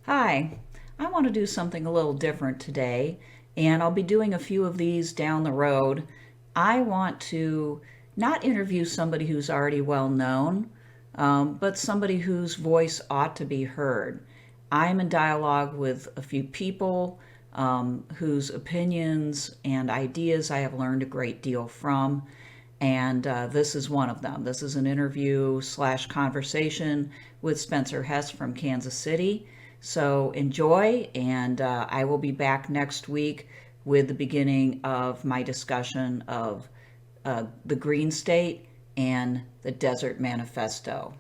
Hi, I want to do something a little different today, and I'll be doing a few of these down the road. I want to not interview somebody who's already well known, but somebody whose voice ought to be heard. I'm in dialogue with a few people whose opinions and ideas I have learned a great deal from, and this is one of them. This is an interview slash conversation with Spencer Hess from Kansas City. So enjoy, and I will be back next week with the beginning of my discussion of the Green State and the Desert Manifesto.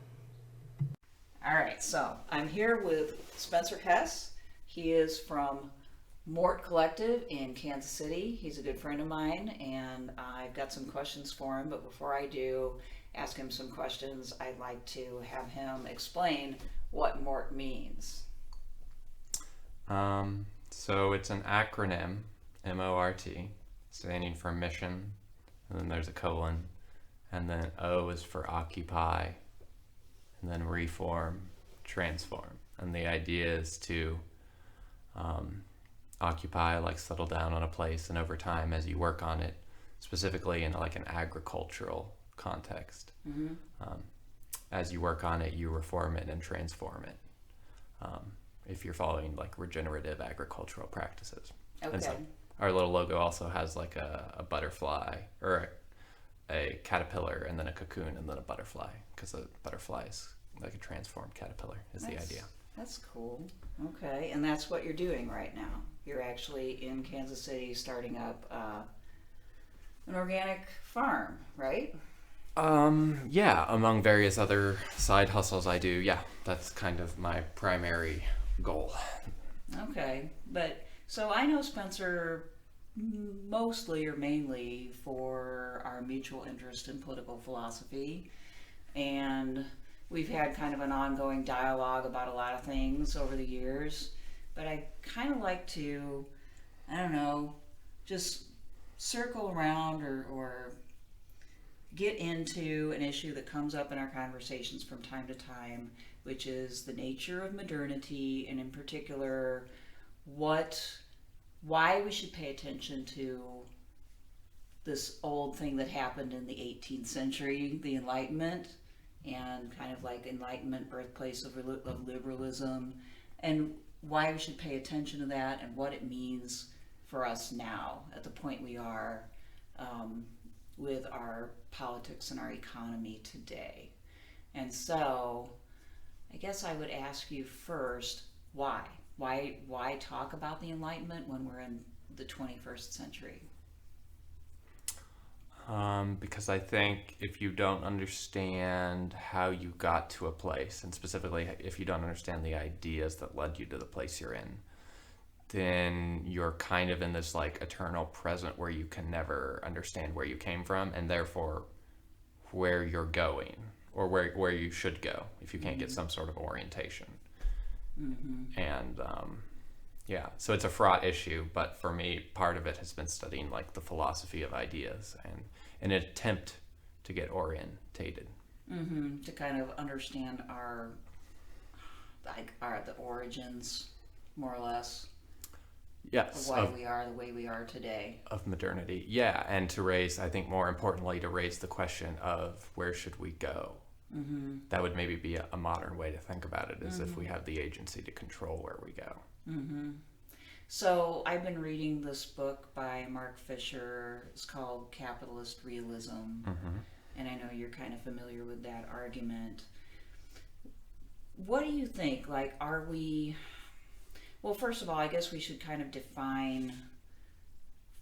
All right, so I'm here with Spencer Hess. He is from Mort Collective in Kansas City. He's a good friend of mine, and I've got some questions for him. But before I do ask him some questions, I'd like to have him explain what Mort means. So it's an acronym, MORT, standing for mission, and then there's a colon, and then O is for occupy, and then reform, transform. And the idea is to occupy, like settle down on a place, and over time as you work on it, specifically in like an agricultural context, as you work on it, you reform it and transform it. If you're following like regenerative agricultural practices. Okay. And so our little logo also has like a butterfly or a caterpillar and then a cocoon and then a butterfly, because a butterfly is like a transformed caterpillar is the idea. That's cool. Okay, and that's what you're doing right now. You're actually in Kansas City starting up an organic farm, right? Yeah, among various other side hustles I do, yeah, that's kind of my primary goal. Okay, but so I know Spencer mostly or mainly for our mutual interest in political philosophy, and we've had kind of an ongoing dialogue about a lot of things over the years. But I kind of like to, I don't know, just circle around or get into an issue that comes up in our conversations from time to time, which is the nature of modernity, and in particular, why we should pay attention to this old thing that happened in the 18th century, the Enlightenment, and kind of like Enlightenment, birthplace of liberalism, and why we should pay attention to that and what it means for us now at the point we are with our politics and our economy today. And so I guess I would ask you first, why? Why talk about the Enlightenment when we're in the 21st century? Because I think if you don't understand how you got to a place, and specifically if you don't understand the ideas that led you to the place you're in, then you're kind of in this like eternal present where you can never understand where you came from, and therefore where you're going, or where you should go if you can't get some sort of orientation. And yeah, so it's a fraught issue, but for me, part of it has been studying like the philosophy of ideas and an attempt to get orientated. To kind of understand the origins, more or less, Yes, of why we are the way we are today. of modernity. Yeah, and to raise, I think more importantly, to raise the question of where should we go? That would maybe be a modern way to think about it, is if we have the agency to control where we go. So I've been reading this book by Mark Fisher. It's called Capitalist Realism, and I know you're kind of familiar with that argument. What do you think? Like, are we... Well, first of all, I guess we should kind of define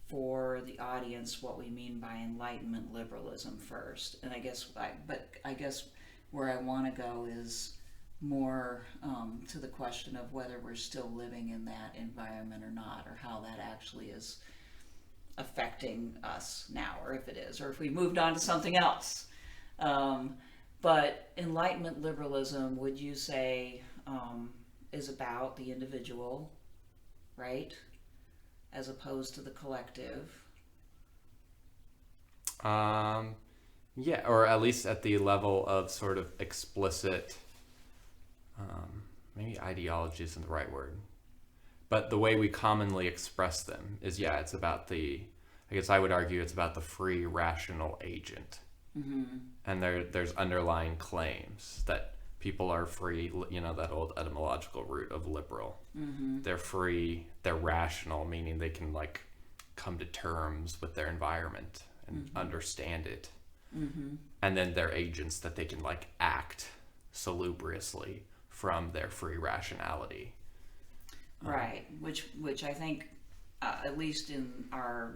for the audience what we mean by Enlightenment liberalism first. And I guess where I want to go is more to the question of whether we're still living in that environment or not, or how that actually is affecting us now, or if it is, or if we moved on to something else. But Enlightenment liberalism, would you say, is about the individual, right? As opposed to the collective. Yeah, or at least at the level of sort of explicit maybe ideology isn't the right word, but the way we commonly express them is, it's about I guess I would argue it's about the free rational agent. And there's underlying claims that people are free, that old etymological root of liberal. They're free, they're rational, meaning they can like come to terms with their environment and understand it. And then they're agents that they can like act salubriously from their free rationality. Right, which I think, at least in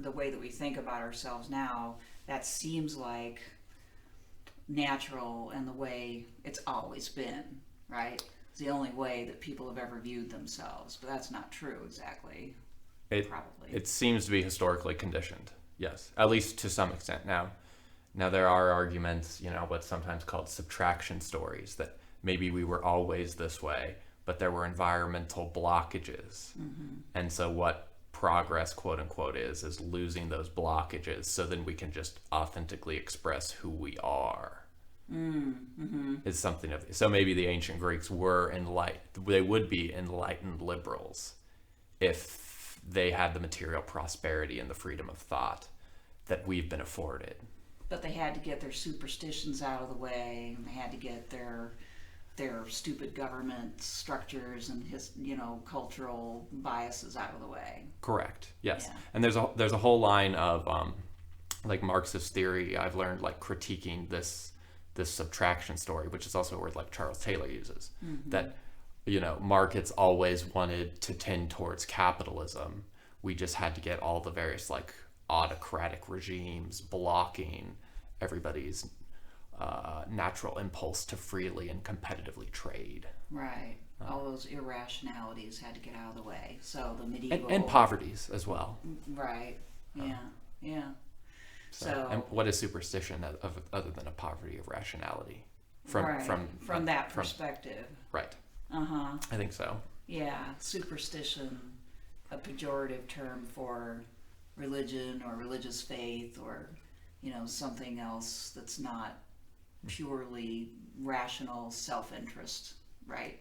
the way that we think about ourselves now, that seems like natural and the way it's always been, right? It's the only way that people have ever viewed themselves, but that's not true exactly. Probably. It seems to be historically conditioned, yes, at least to some extent. Now there are arguments, what's sometimes called subtraction stories, that maybe we were always this way, but there were environmental blockages. And so what progress, quote unquote, is losing those blockages, so then we can just authentically express who we are. Is something of, so maybe the ancient Greeks were they would be enlightened liberals if they had the material prosperity and the freedom of thought that we've been afforded. But they had to get their superstitions out of the way, and they had to get their stupid government structures and cultural biases out of the way. Correct. Yes. Yeah. And there's a whole line of like Marxist theory I've learned, like critiquing this subtraction story, which is also a word like Charles Taylor uses, that markets always wanted to tend towards capitalism. We just had to get all the various like autocratic regimes blocking everybody's natural impulse to freely and competitively trade. Right. All those irrationalities had to get out of the way. So the medieval... And poverties as well. Right. Yeah. Yeah. So... And what is superstition other than a poverty of rationality? From that perspective. Right. Uh-huh. I think so. Yeah. Superstition, a pejorative term for religion or religious faith or, something else that's not purely rational self-interest, right?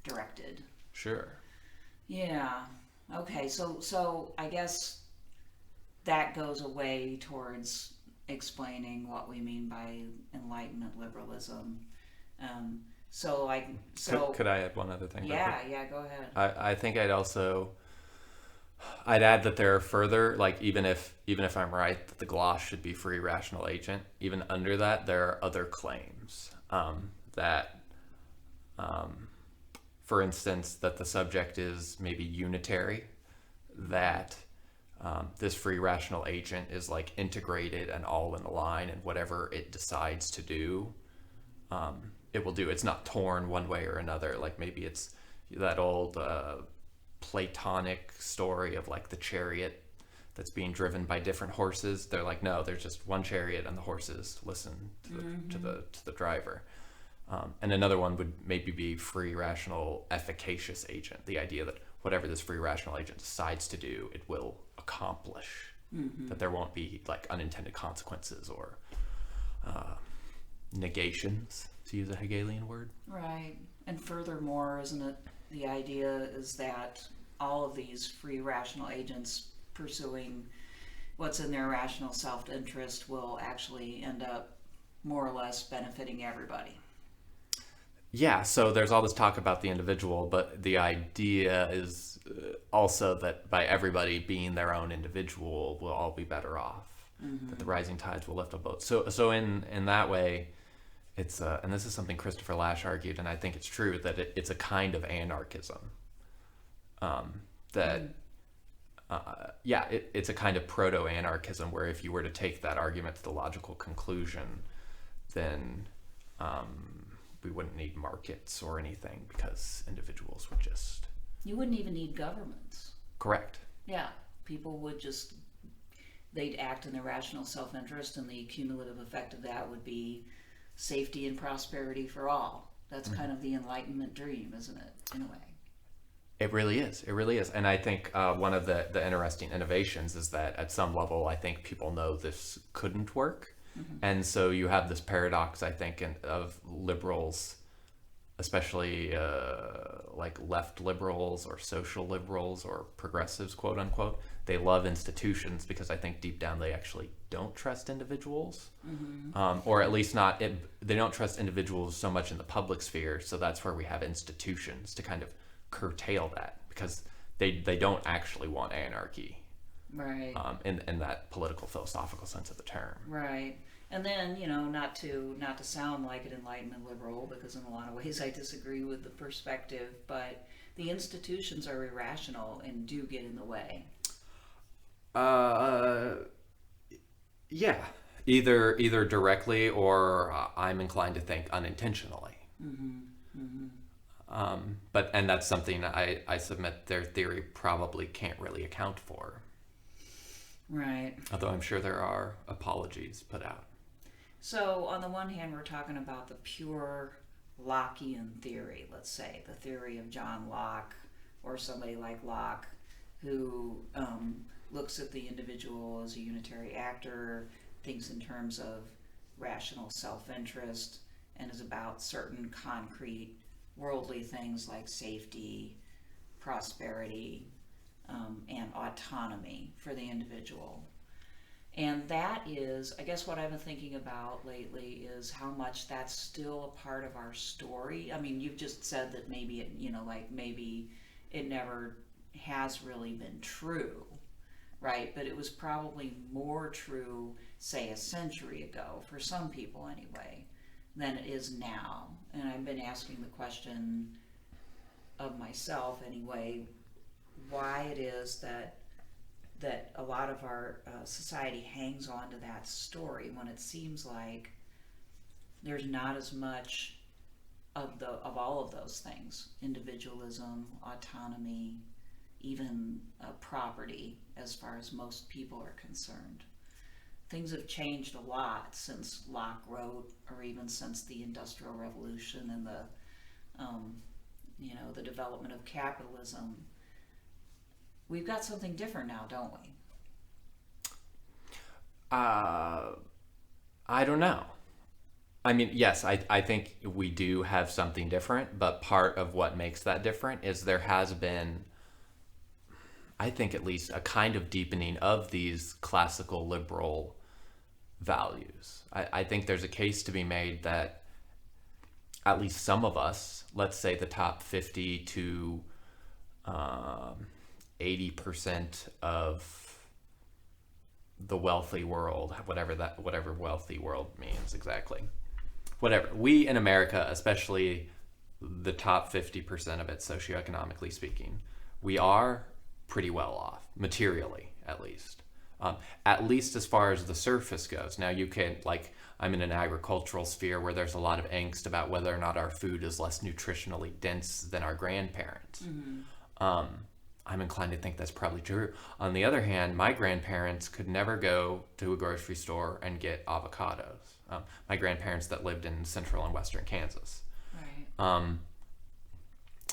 Directed. Sure. Yeah. Okay. So I guess that goes away towards explaining what we mean by Enlightenment liberalism. Could I add one other thing? Yeah. Go ahead. I think I'd add that there are further, like even if I'm right that the gloss should be free rational agent, even under that there are other claims that, for instance, that the subject is maybe unitary, that this free rational agent is like integrated and all in a line, and whatever it decides to do, it will do. It's not torn one way or another. Like maybe it's that old Platonic story of like the chariot that's being driven by different horses. They're like, no, there's just one chariot and the horses listen to the driver. And another one would maybe be free rational efficacious agent, the idea that whatever this free rational agent decides to do, it will accomplish, that there won't be like unintended consequences or negations, to use a Hegelian word. Right. And furthermore, isn't it, the idea is that all of these free rational agents pursuing what's in their rational self-interest will actually end up more or less benefiting everybody. Yeah, so there's all this talk about the individual, but the idea is also that by everybody being their own individual, we'll all be better off, that the rising tides will lift a boat. So in that way, it's and this is something Christopher Lasch argued, and I think it's true, that it's a kind of anarchism. It's a kind of proto-anarchism, where if you were to take that argument to the logical conclusion, then we wouldn't need markets or anything, because individuals would just... You wouldn't even need governments. Correct. Yeah, people would just... They'd act in their rational self-interest, and the cumulative effect of that would be safety and prosperity for all. That's kind of the Enlightenment dream, isn't it, in a way? It really is. It really is. And I think one of the interesting innovations is that at some level, I think people know this couldn't work. And so you have this paradox, I think, of liberals especially like left liberals or social liberals or progressives, quote unquote, they love institutions because I think deep down they actually don't trust individuals, or at least they don't trust individuals so much in the public sphere. So that's where we have institutions to kind of curtail that, because they don't actually want anarchy, Right. In that political philosophical sense of the term. Right. And then, not to sound like an Enlightenment liberal, because in a lot of ways I disagree with the perspective, but the institutions are irrational and do get in the way. Yeah, either directly or I'm inclined to think unintentionally. And that's something I submit their theory probably can't really account for. Right. Although I'm sure there are apologies put out. So on the one hand, we're talking about the pure Lockean theory, let's say, the theory of John Locke or somebody like Locke, who looks at the individual as a unitary actor, thinks in terms of rational self-interest, and is about certain concrete worldly things like safety, prosperity, and autonomy for the individual. And that is, I guess what I've been thinking about lately is how much that's still a part of our story. I mean, you've just said that maybe maybe it never has really been true, right? But it was probably more true, say, a century ago, for some people anyway, than it is now. And I've been asking the question of myself anyway, why it is that a lot of our society hangs on to that story when it seems like there's not as much of all of those things: individualism, autonomy, even property, as far as most people are concerned. Things have changed a lot since Locke wrote, or even since the Industrial Revolution and the development of capitalism. We've got something different now, don't we? I don't know. I mean, yes, I think we do have something different, but part of what makes that different is there has been, I think at least, a kind of deepening of these classical liberal values. I think there's a case to be made that at least some of us, let's say the top 50 to 80% of the wealthy world, whatever wealthy world means exactly. Whatever. We in America, especially the top 50% of it, socioeconomically speaking, we are pretty well off, materially at least. At least as far as the surface goes. Now you can, I'm in an agricultural sphere where there's a lot of angst about whether or not our food is less nutritionally dense than our grandparents. I'm inclined to think that's probably true. On the other hand, my grandparents could never go to a grocery store and get avocados. My grandparents that lived in central and western Kansas. Right.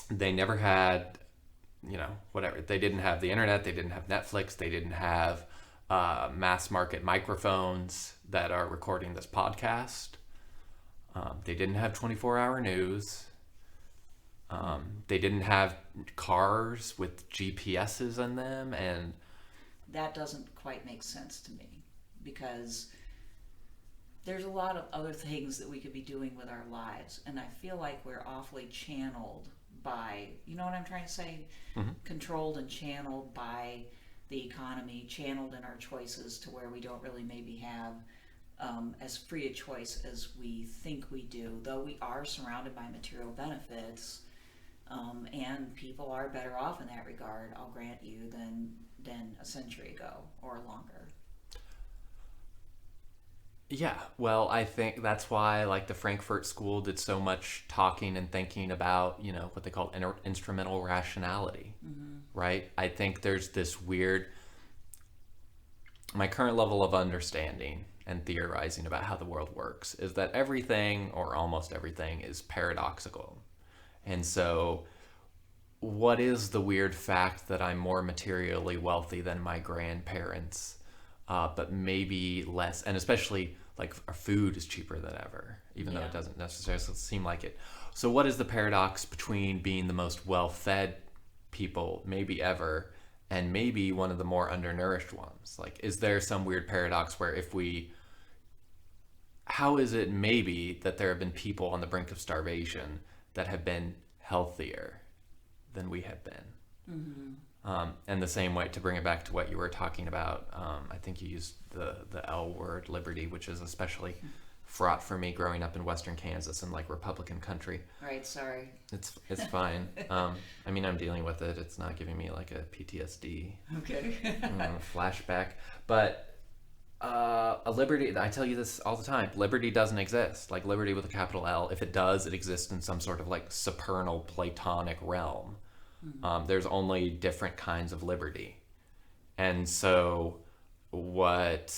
They never had, whatever. They didn't have the internet. They didn't have Netflix. They didn't have mass market microphones that are recording this podcast. They didn't have 24-hour news. They didn't have cars with GPSs in them, and that doesn't quite make sense to me, because there's a lot of other things that we could be doing with our lives, and I feel like we're awfully channeled by, you know what I'm trying to say? Controlled and channeled by the economy, channeled in our choices to where we don't really maybe have as free a choice as we think we do, though we are surrounded by material benefits. And people are better off in that regard, I'll grant you, than a century ago or longer. Yeah, well, I think that's why the Frankfurt School did so much talking and thinking about, what they call instrumental rationality, right? I think there's this weird, my current level of understanding and theorizing about how the world works is that everything, or almost everything, is paradoxical. And so what is the weird fact that I'm more materially wealthy than my grandparents, but maybe less, and especially like our food is cheaper than ever, even though Yeah. it doesn't necessarily seem like it. So what is the paradox between being the most well-fed people maybe ever and maybe one of the more undernourished ones? Like, is there some weird paradox where how is it maybe that there have been people on the brink of starvation that have been healthier than we have been? And the same way, to bring it back to what you were talking about, I think you used the L word, liberty, which is especially fraught for me growing up in Western Kansas and like Republican country. Right, sorry. It's fine. I mean, I'm dealing with it. It's not giving me like a PTSD Okay. flashback. But a liberty, I tell you this all the time, liberty doesn't exist. Like liberty with a capital L. If it does, it exists in some sort of like supernal Platonic realm. There's only different kinds of liberty. And so what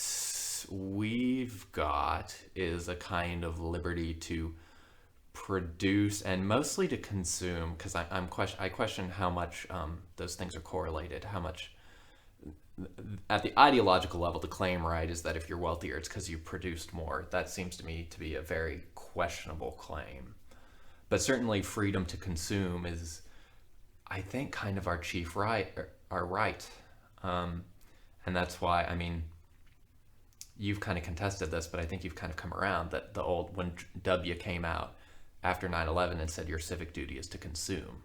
we've got is a kind of liberty to produce and mostly to consume, because I question how much those things are correlated, how much at the ideological level the claim, right, is that if you're wealthier it's because you produced more. That seems to me to be a very questionable claim. But certainly freedom to consume is, I think, kind of our chief right, our right. And that's why, I mean, you've kind of contested this, but I think you've kind of come around that the old, when W came out after 9/11 and said your civic duty is to consume,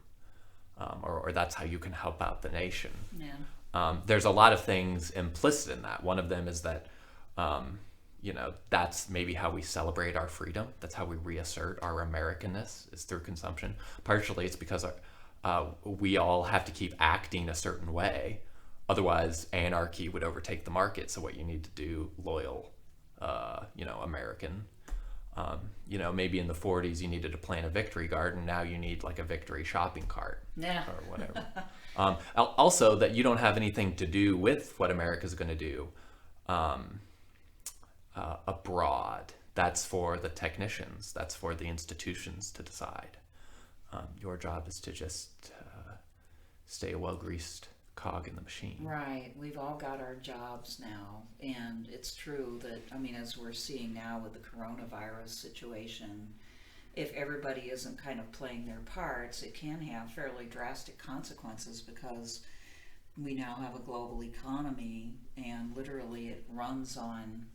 or that's how you can help out the nation. Yeah. There's a lot of things implicit in that. One of them is that, that's maybe how we celebrate our freedom. That's how we reassert our Americanness, is through consumption. Partially it's because we all have to keep acting a certain way. Otherwise, anarchy would overtake the market. So what you need to do, loyal, American, maybe in the 40s you needed to plant a victory garden. Now you need like a victory shopping cart, Yeah. or whatever. Also, that you don't have anything to do with what America's going to do abroad. That's for the technicians. That's for the institutions to decide. Your job is to just stay a well-greased cog in the machine. Right. We've all got our jobs now. And it's true that, I mean, as we're seeing now with the coronavirus situation, if everybody isn't kind of playing their parts, it can have fairly drastic consequences, because we now have a global economy and literally it runs on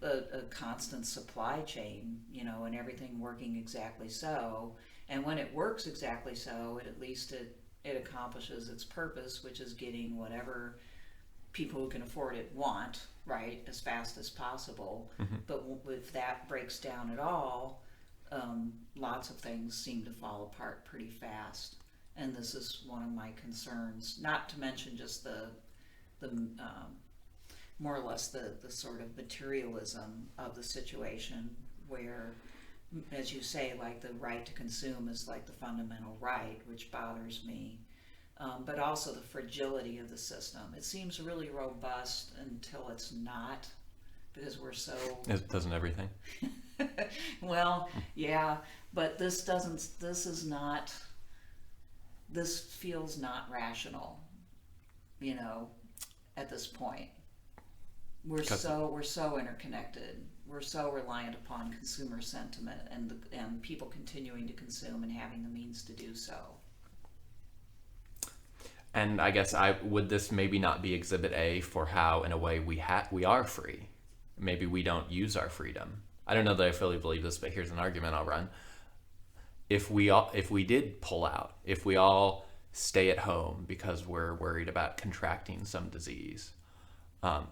a constant supply chain, and everything working exactly so. And when it works exactly so, at least it accomplishes its purpose, which is getting whatever people who can afford it want, right, as fast as possible. Mm-hmm. But if that breaks down at all, lots of things seem to fall apart pretty fast. And this is one of my concerns, not to mention just the more or less the sort of materialism of the situation, where, as you say, like the right to consume is like the fundamental right, which bothers me. But also the fragility of the system. It seems really robust until it's not, because we're so... It doesn't everything. Well, yeah, but this feels not rational, at this point. We're so interconnected. We're so reliant upon consumer sentiment and people continuing to consume and having the means to do so. And I guess would this maybe not be exhibit A for how, in a way, we are free? Maybe we don't use our freedom. I don't know that I fully believe this, but here's an argument I'll run. If we did pull out, if we all stay at home because we're worried about contracting some disease,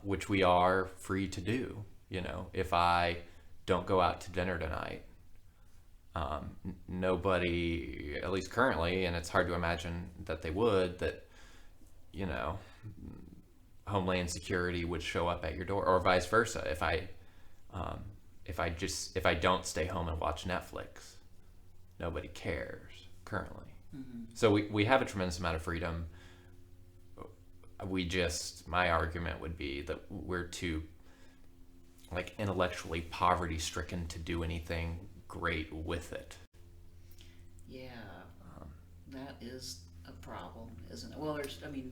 which we are free to do, if I don't go out to dinner tonight, nobody, at least currently, and it's hard to imagine that they would, that Homeland Security would show up at your door, or vice versa. If I don't stay home and watch Netflix, nobody cares currently. Mm-hmm. So we have a tremendous amount of freedom. My argument would be that we're too intellectually poverty stricken to do anything great with it. Yeah, that is a problem, isn't it? Well,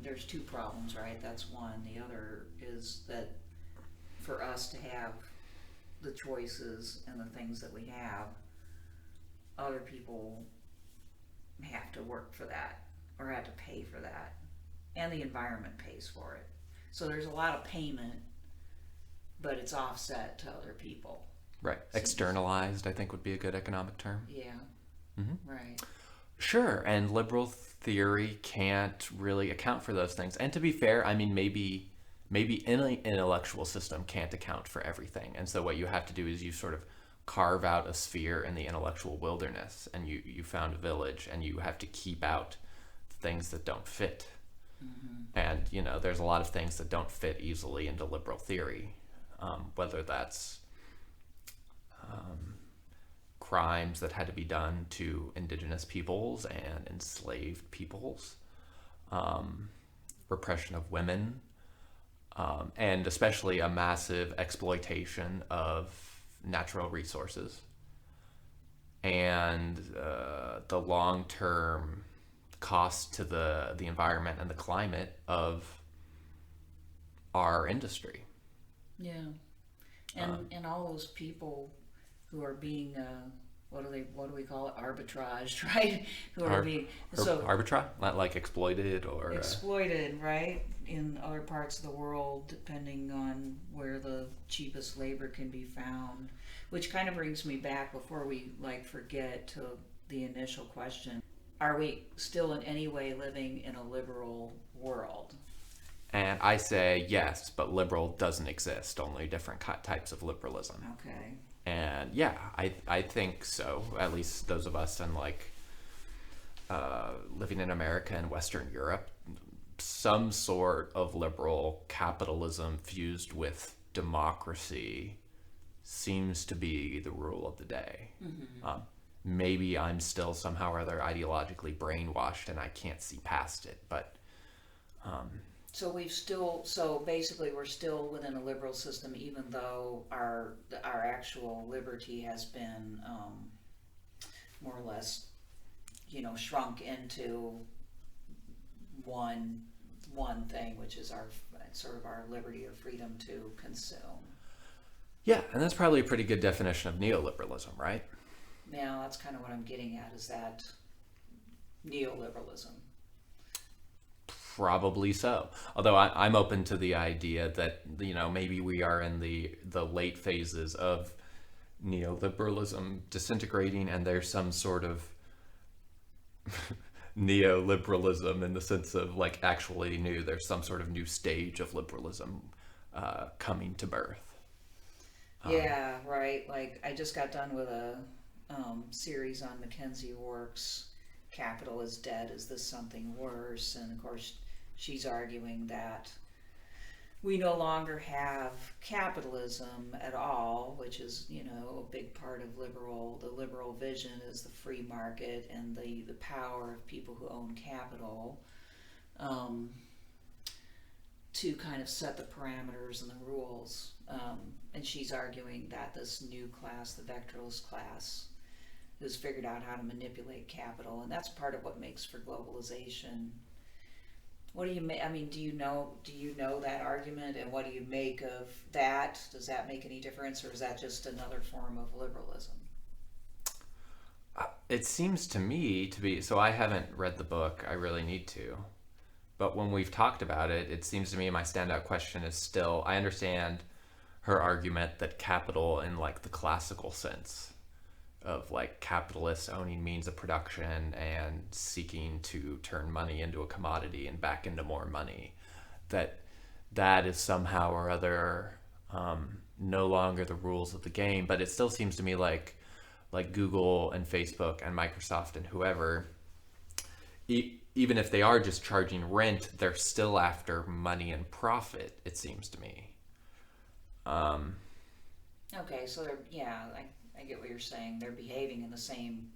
there's two problems, right? That's one. The other is that for us to have the choices and the things that we have, other people have to work for that or have to pay for that, and the environment pays for it. So there's a lot of payment, but it's offset to other people. Right. Externalized, I think, would be a good economic term. Yeah. Right. Sure. And liberal theory can't really account for those things. And to be fair, I mean, maybe any intellectual system can't account for everything. And so what you have to do is you sort of carve out a sphere in the intellectual wilderness, and you found a village, and you have to keep out things that don't fit. And, you know, there's a lot of things that don't fit easily into liberal theory, whether that's crimes that had to be done to indigenous peoples and enslaved peoples, repression of women, and especially a massive exploitation of natural resources, and the long-term cost to the environment and the climate of our industry. Yeah. And all those people who are being what do we call it, arbitraged, right? Who are being arbitrage, not like exploited or exploited, right? In other parts of the world, depending on where the cheapest labor can be found. Which kind of brings me back, before we forget, to the initial question: are we still in any way living in a liberal world? And I say yes, but liberal doesn't exist, only different types of liberalism. Okay. And yeah, I think so. At least those of us in living in America and Western Europe, some sort of liberal capitalism fused with democracy seems to be the rule of the day. Maybe I'm still somehow or other ideologically brainwashed and I can't see past it, but So basically we're still within a liberal system, even though our actual liberty has been more or less, shrunk into one thing, which is our liberty or freedom to consume. Yeah, and that's probably a pretty good definition of neoliberalism, right? Now that's kind of what I'm getting at, is that neoliberalism. Probably so. Although I'm open to the idea that, maybe we are in the late phases of neoliberalism disintegrating, and there's some sort of neoliberalism in the sense of actually new. There's some sort of new stage of liberalism coming to birth. Yeah, right. I just got done with a series on McKenzie Wark's Capital is Dead, Is This Something Worse? And of course, she's arguing that we no longer have capitalism at all, which is, a big part of the liberal vision is the free market and the power of people who own capital to kind of set the parameters and the rules. And she's arguing that this new class, the vectoralist class, who's figured out how to manipulate capital, and that's part of what makes for globalization. What do you make? I mean, do you know that argument, and what do you make of that? Does that make any difference, or is that just another form of liberalism? It seems to me to be. So I haven't read the book. I really need to. But when we've talked about it, it seems to me my standout question is still, I understand her argument that capital in the classical sense of capitalists owning means of production and seeking to turn money into a commodity and back into more money, that is somehow or other no longer the rules of the game. But it still seems to me like Google and Facebook and Microsoft and whoever, even if they are just charging rent, they're still after money and profit, it seems to me. Okay, so I get what you're saying. They're behaving in the same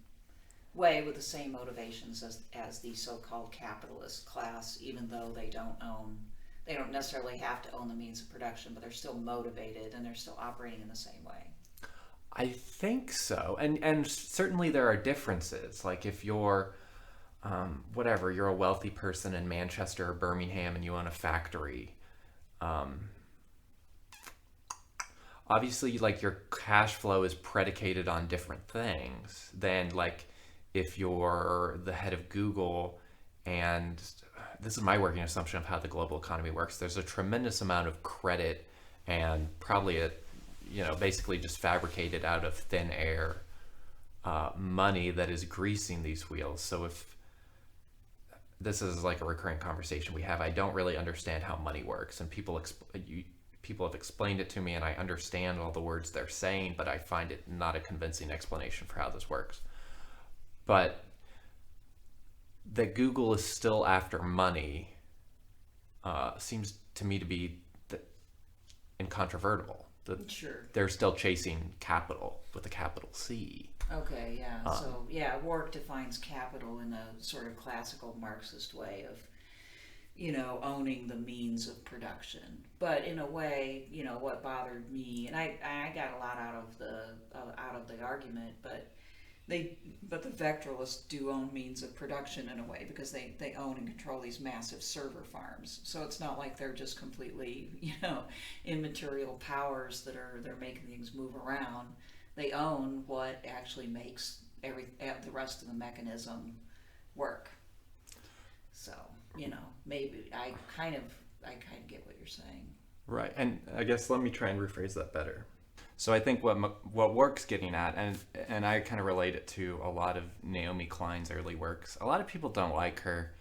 way with the same motivations as the so-called capitalist class, even though they don't necessarily have to own the means of production, but they're still motivated and they're still operating in the same way. I think so. And certainly there are differences. If you're you're a wealthy person in Manchester or Birmingham and you own a factory, obviously, like, your cash flow is predicated on different things than, like, if you're the head of Google, and this is my working assumption of how the global economy works. There's a tremendous amount of credit and probably basically just fabricated out of thin air money that is greasing these wheels. So if this is like a recurring conversation we have, I don't really understand how money works, and people have explained it to me, and I understand all the words they're saying, but I find it not a convincing explanation for how this works. But that Google is still after money seems to me to be incontrovertible. Sure. They're still chasing capital with a capital C. Okay, yeah. Wark defines capital in a sort of classical Marxist way of, owning the means of production. But in a way, what bothered me, and I got a lot out of the argument, but the vectorialists do own means of production in a way, because they own and control these massive server farms. So it's not like they're just completely, immaterial powers they're making things move around. They own what actually makes the rest of the mechanism work. So, maybe I kind of get what you're saying. Right, and I guess let me try and rephrase that better. So I think what Wark's getting at, and I kind of relate it to a lot of Naomi Klein's early works. A lot of people don't like her,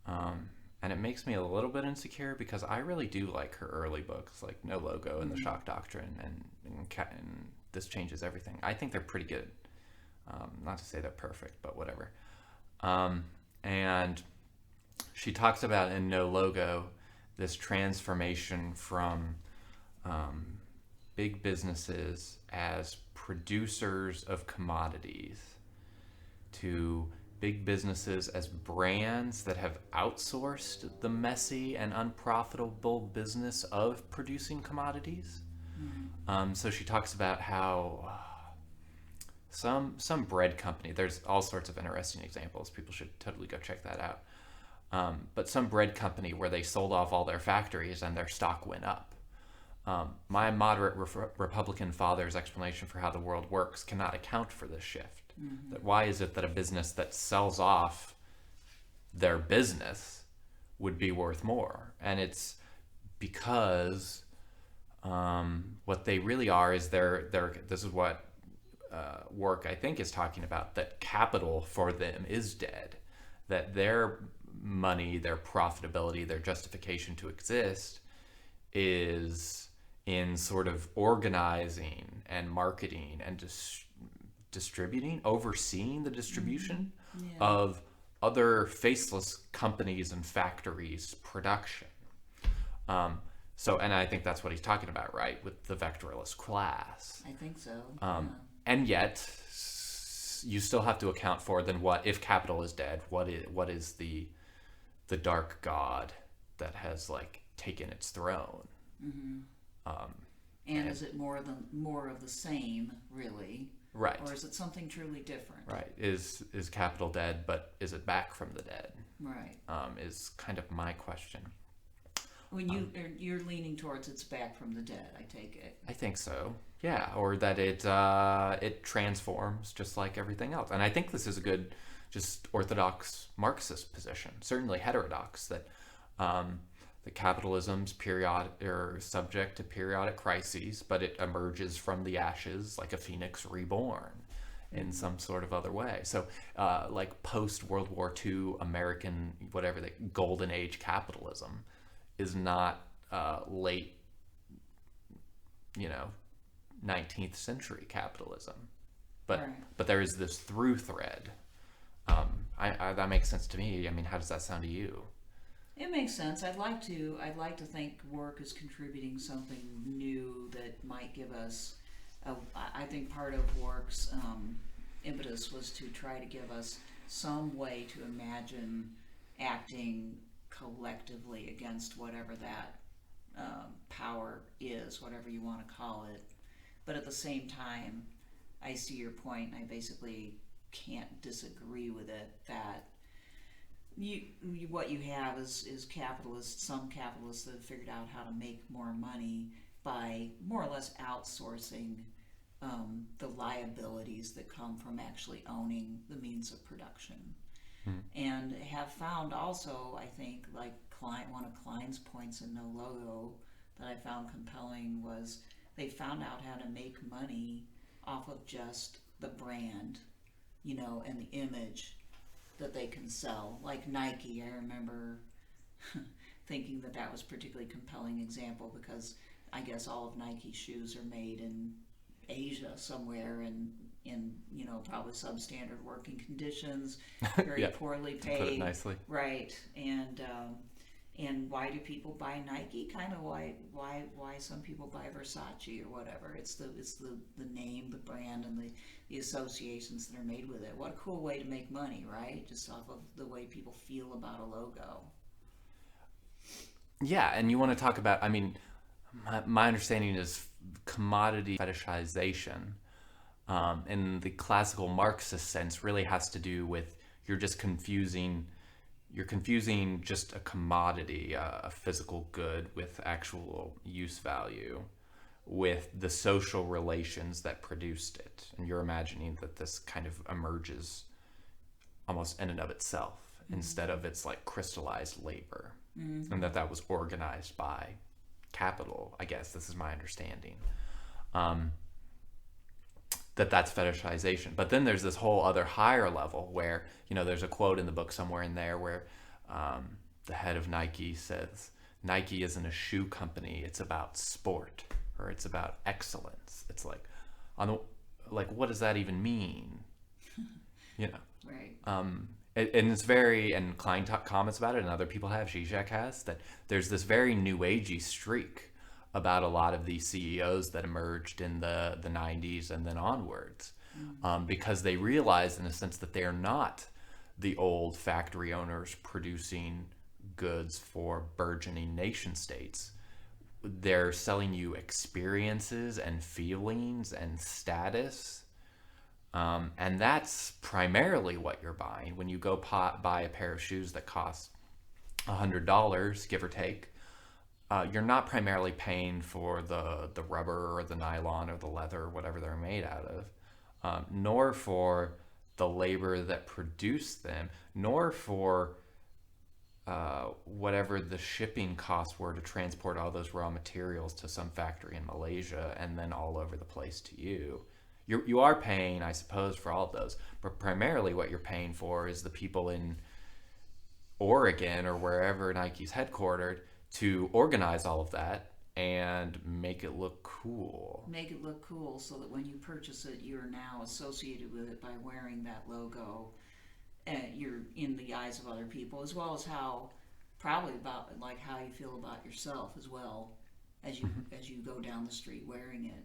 and it makes me a little bit insecure, because I really do like her early books, like No Logo and The Shock Doctrine and This Changes Everything. I think they're pretty good. Not to say they're perfect, but whatever. And she talks about in No Logo this transformation from big businesses as producers of commodities to big businesses as brands that have outsourced the messy and unprofitable business of producing commodities. So she talks about how some bread company, there's all sorts of interesting examples, people should totally go check that out, but some bread company where they sold off all their factories and their stock went up. My moderate Republican father's explanation for how the world works cannot account for this shift. That why is it that a business that sells off their business would be worth more? And it's because what they really are is this is what Wark, I think, is talking about, that capital for them is dead, that their money, their profitability, their justification to exist is in sort of organizing and marketing and distributing, overseeing the distribution of other faceless companies and factories' production. And I think that's what he's talking about, right, with the vectoralist class. I think so. And yet, you still have to account for, then what if capital is dead? What is the dark god that has like taken its throne? And is it more of the same, really? Right. Or is it something truly different? Right. Is capital dead, but is it back from the dead? Right. Is kind of my question. When you're leaning towards it's back from the dead, I take it. I think so. Yeah, or that it transforms just like everything else. And I think this is a good, just orthodox Marxist position, certainly heterodox, that the capitalism's subject to periodic crises, but it emerges from the ashes like a phoenix reborn in some sort of other way. So like post-World War II American, whatever, the golden age capitalism is not late, 19th century capitalism. But there is this through thread. That makes sense to me. I mean, how does that sound to you? It makes sense. I'd like to think Wark is contributing something new that might give us. I think part of Wark's impetus was to try to give us some way to imagine acting collectively against whatever that power is, whatever you want to call it. But at the same time, I see your point, and I basically can't disagree with it, that what you have is capitalists, some capitalists that have figured out how to make more money, by more or less outsourcing the liabilities that come from actually owning the means of production. And have found also, I think, like one of Klein's points in No Logo that I found compelling was they found out how to make money off of just the brand, and the image that they can sell. Like Nike, I remember thinking that was a particularly compelling example because I guess all of Nike's shoes are made in Asia somewhere in probably substandard working conditions, very poorly paid. To put it nicely. Right. And why do people buy Nike? Kind of why some people buy Versace or whatever. It's the name, the brand, and the associations that are made with it. What a cool way to make money, right? Just off of the way people feel about a logo. Yeah, and you want to talk about, my understanding is commodity fetishization, in the classical Marxist sense, really has to do with you're confusing just a commodity, a physical good with actual use value, with the social relations that produced it. And you're imagining that this kind of emerges almost in and of itself, instead of its like crystallized labor, and that was organized by capital. I guess this is my understanding. That's fetishization. But then there's this whole other higher level where, there's a quote in the book somewhere in there where the head of Nike says, Nike isn't a shoe company, it's about sport, or it's about excellence. It's like, what does that even mean? Right. And Klein comments about it, and other people have, Zizek has, that there's this very new agey streak about a lot of these CEOs that emerged in the 90s and then onwards, because they realized in a sense that they're not the old factory owners producing goods for burgeoning nation states. They're selling you experiences and feelings and status, and that's primarily what you're buying. When you go buy a pair of shoes that cost $100, give or take, you're not primarily paying for the rubber or the nylon or the leather or whatever they're made out of, nor for the labor that produced them, nor for whatever the shipping costs were to transport all those raw materials to some factory in Malaysia and then all over the place to you. You are paying, I suppose, for all of those, but primarily what you're paying for is the people in Oregon or wherever Nike's headquartered to organize all of that and make it look cool. Make it look cool so that when you purchase it, you're now associated with it by wearing that logo. You're in the eyes of other people, as well as how you feel about yourself as well as you go down the street wearing it.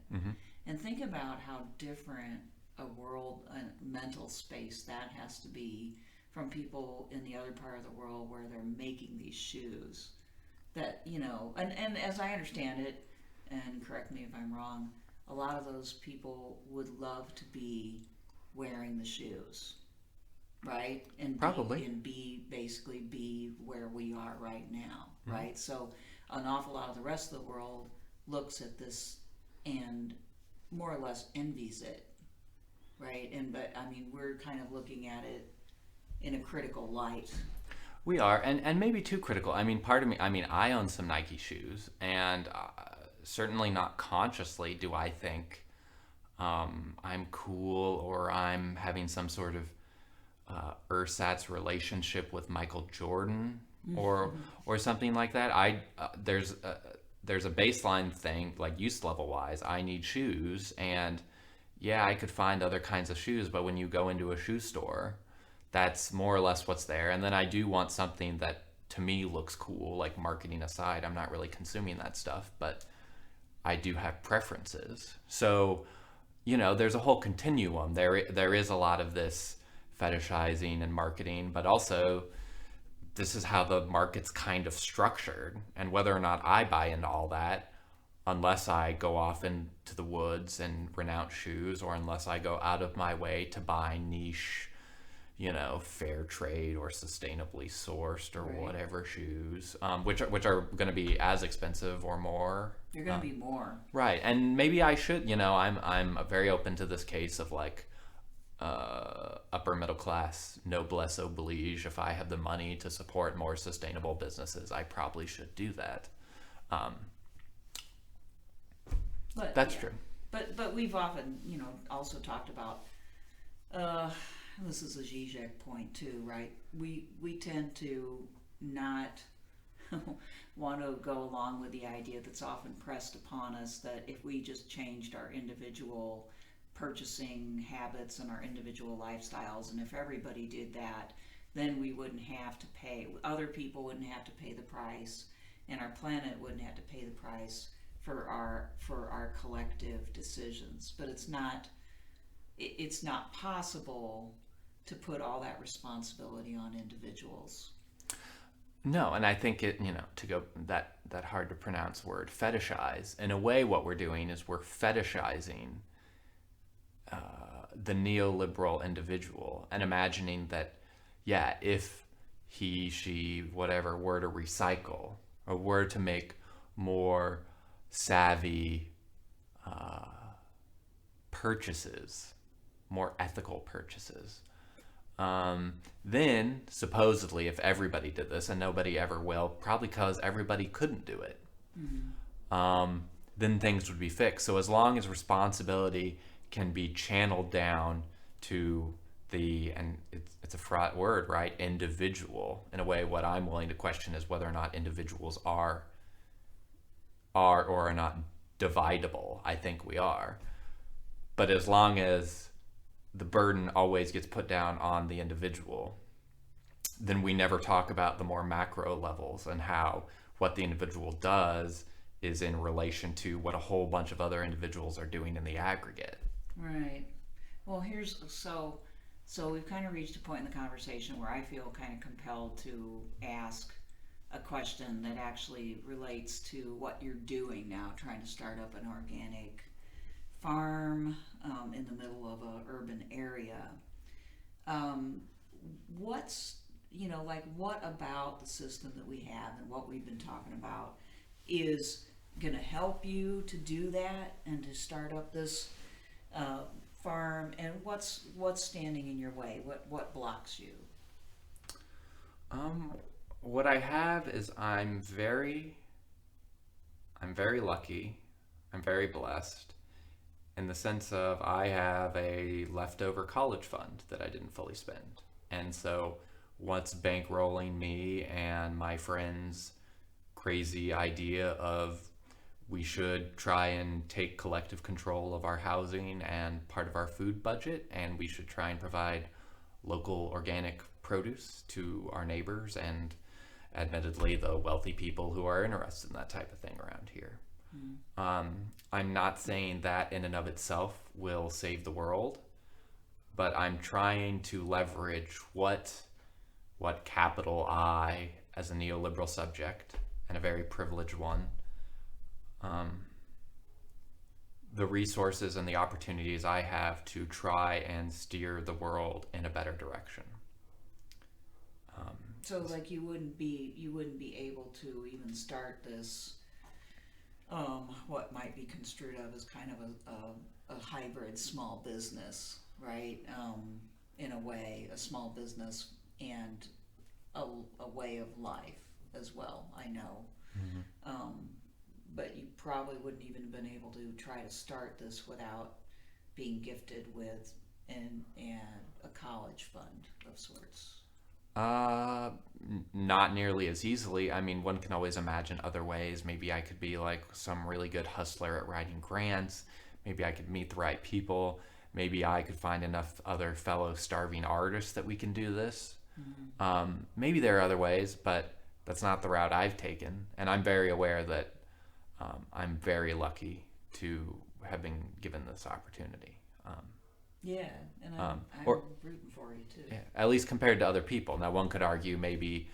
And think about how different a mental space that has to be from people in the other part of the world where they're making these shoes. That, and as I understand it, and correct me if I'm wrong, a lot of those people would love to be wearing the shoes, right? And probably be where we are right now, right? So an awful lot of the rest of the world looks at this and more or less envies it, right? But we're kind of looking at it in a critical light. We are, and maybe too critical. Part of me, I own some Nike shoes, and certainly not consciously do I think I'm cool or I'm having some sort of ersatz relationship with Michael Jordan or something like that. There's a baseline thing, like use level wise. I need shoes, and yeah, I could find other kinds of shoes, but when you go into a shoe store, that's more or less what's there. And then I do want something that to me looks cool, like marketing aside. I'm not really consuming that stuff, but I do have preferences. So, there's a whole continuum. There is a lot of this fetishizing and marketing, but also this is how the market's kind of structured. And whether or not I buy into all that, unless I go off into the woods and renounce shoes, or unless I go out of my way to buy niche, fair trade or sustainably sourced or whatever shoes, which are going to be as expensive or more You're going to be more. Right, and maybe I should, I'm very open to this case of like upper middle class noblesse oblige. If I have the money to support more sustainable businesses, I probably should do that. That's true. But we've often, also talked about, this is a Zizek point too, right? We tend to not want to go along with the idea that's often pressed upon us that if we just changed our individual purchasing habits and our individual lifestyles, and if everybody did that, then we wouldn't have to pay, other people wouldn't have to pay the price, and our planet wouldn't have to pay the price for our collective decisions. But it's not possible to put all that responsibility on individuals. No, and I think it, to go that hard to pronounce word, fetishize. In a way, what we're doing is we're fetishizing the neoliberal individual and imagining that, if he, she, whatever, were to recycle or were to make more savvy purchases, more ethical purchases, then supposedly if everybody did this, and nobody ever will, probably because everybody couldn't do it, then things would be fixed. So as long as responsibility can be channeled down to and it's a fraught word, right, individual. In a way, what I'm willing to question is whether or not individuals are or are not dividable. I think we are. But as long as the burden always gets put down on the individual, then we never talk about the more macro levels and how what the individual does is in relation to what a whole bunch of other individuals are doing in the aggregate. Right. Well, so we've kind of reached a point in the conversation where I feel kind of compelled to ask a question that actually relates to what you're doing now, trying to start up an organic farm in the middle of an urban area. What about the system that we have and what we've been talking about is going to help you to do that and to start up this farm, and what's standing in your way? What blocks you? What I have is I'm very lucky. I'm very blessed in the sense of I have a leftover college fund that I didn't fully spend. And so what's bankrolling me and my friends' crazy idea of we should try and take collective control of our housing and part of our food budget, and we should try and provide local organic produce to our neighbors and admittedly the wealthy people who are interested in that type of thing around here. I'm not saying that in and of itself will save the world, but I'm trying to leverage what capital I, as a neoliberal subject and a very privileged one, the resources and the opportunities I have to try and steer the world in a better direction. So like you wouldn't be able to even start this what might be construed of as kind of a hybrid small business, right? In a way, a small business and a way of life as well, I know. But you probably wouldn't even have been able to try to start this without being gifted with a college fund of sorts. Not nearly as easily. I mean, one can always imagine other ways. Maybe I could be like some really good hustler at writing grants. Maybe I could meet the right people. Maybe I could find enough other fellow starving artists that we can do this. Maybe there are other ways, but that's not the route I've taken. And I'm very aware that I'm very lucky to have been given this opportunity. Yeah, and I'm rooting for you too. Yeah, at least compared to other people. Now, one could argue maybe,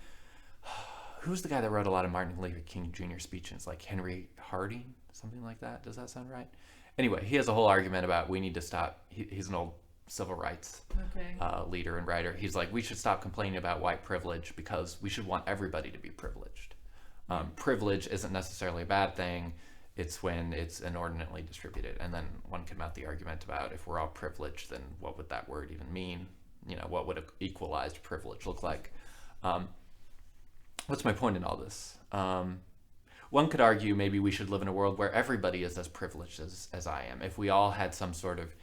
who's the guy that wrote a lot of Martin Luther King Jr. speeches, like Henry Harding, something like that? Does that sound right? Anyway, he has a whole argument about we need to stop. He's an old civil rights leader and writer. He's like, we should stop complaining about white privilege because we should want everybody to be privileged. Privilege isn't necessarily a bad thing. It's when it's inordinately distributed. And then one can mount the argument about, if we're all privileged, then what would that word even mean? What would equalized privilege look like? What's my point in all this? One could argue maybe we should live in a world where everybody is as privileged as I am. If we all had some sort of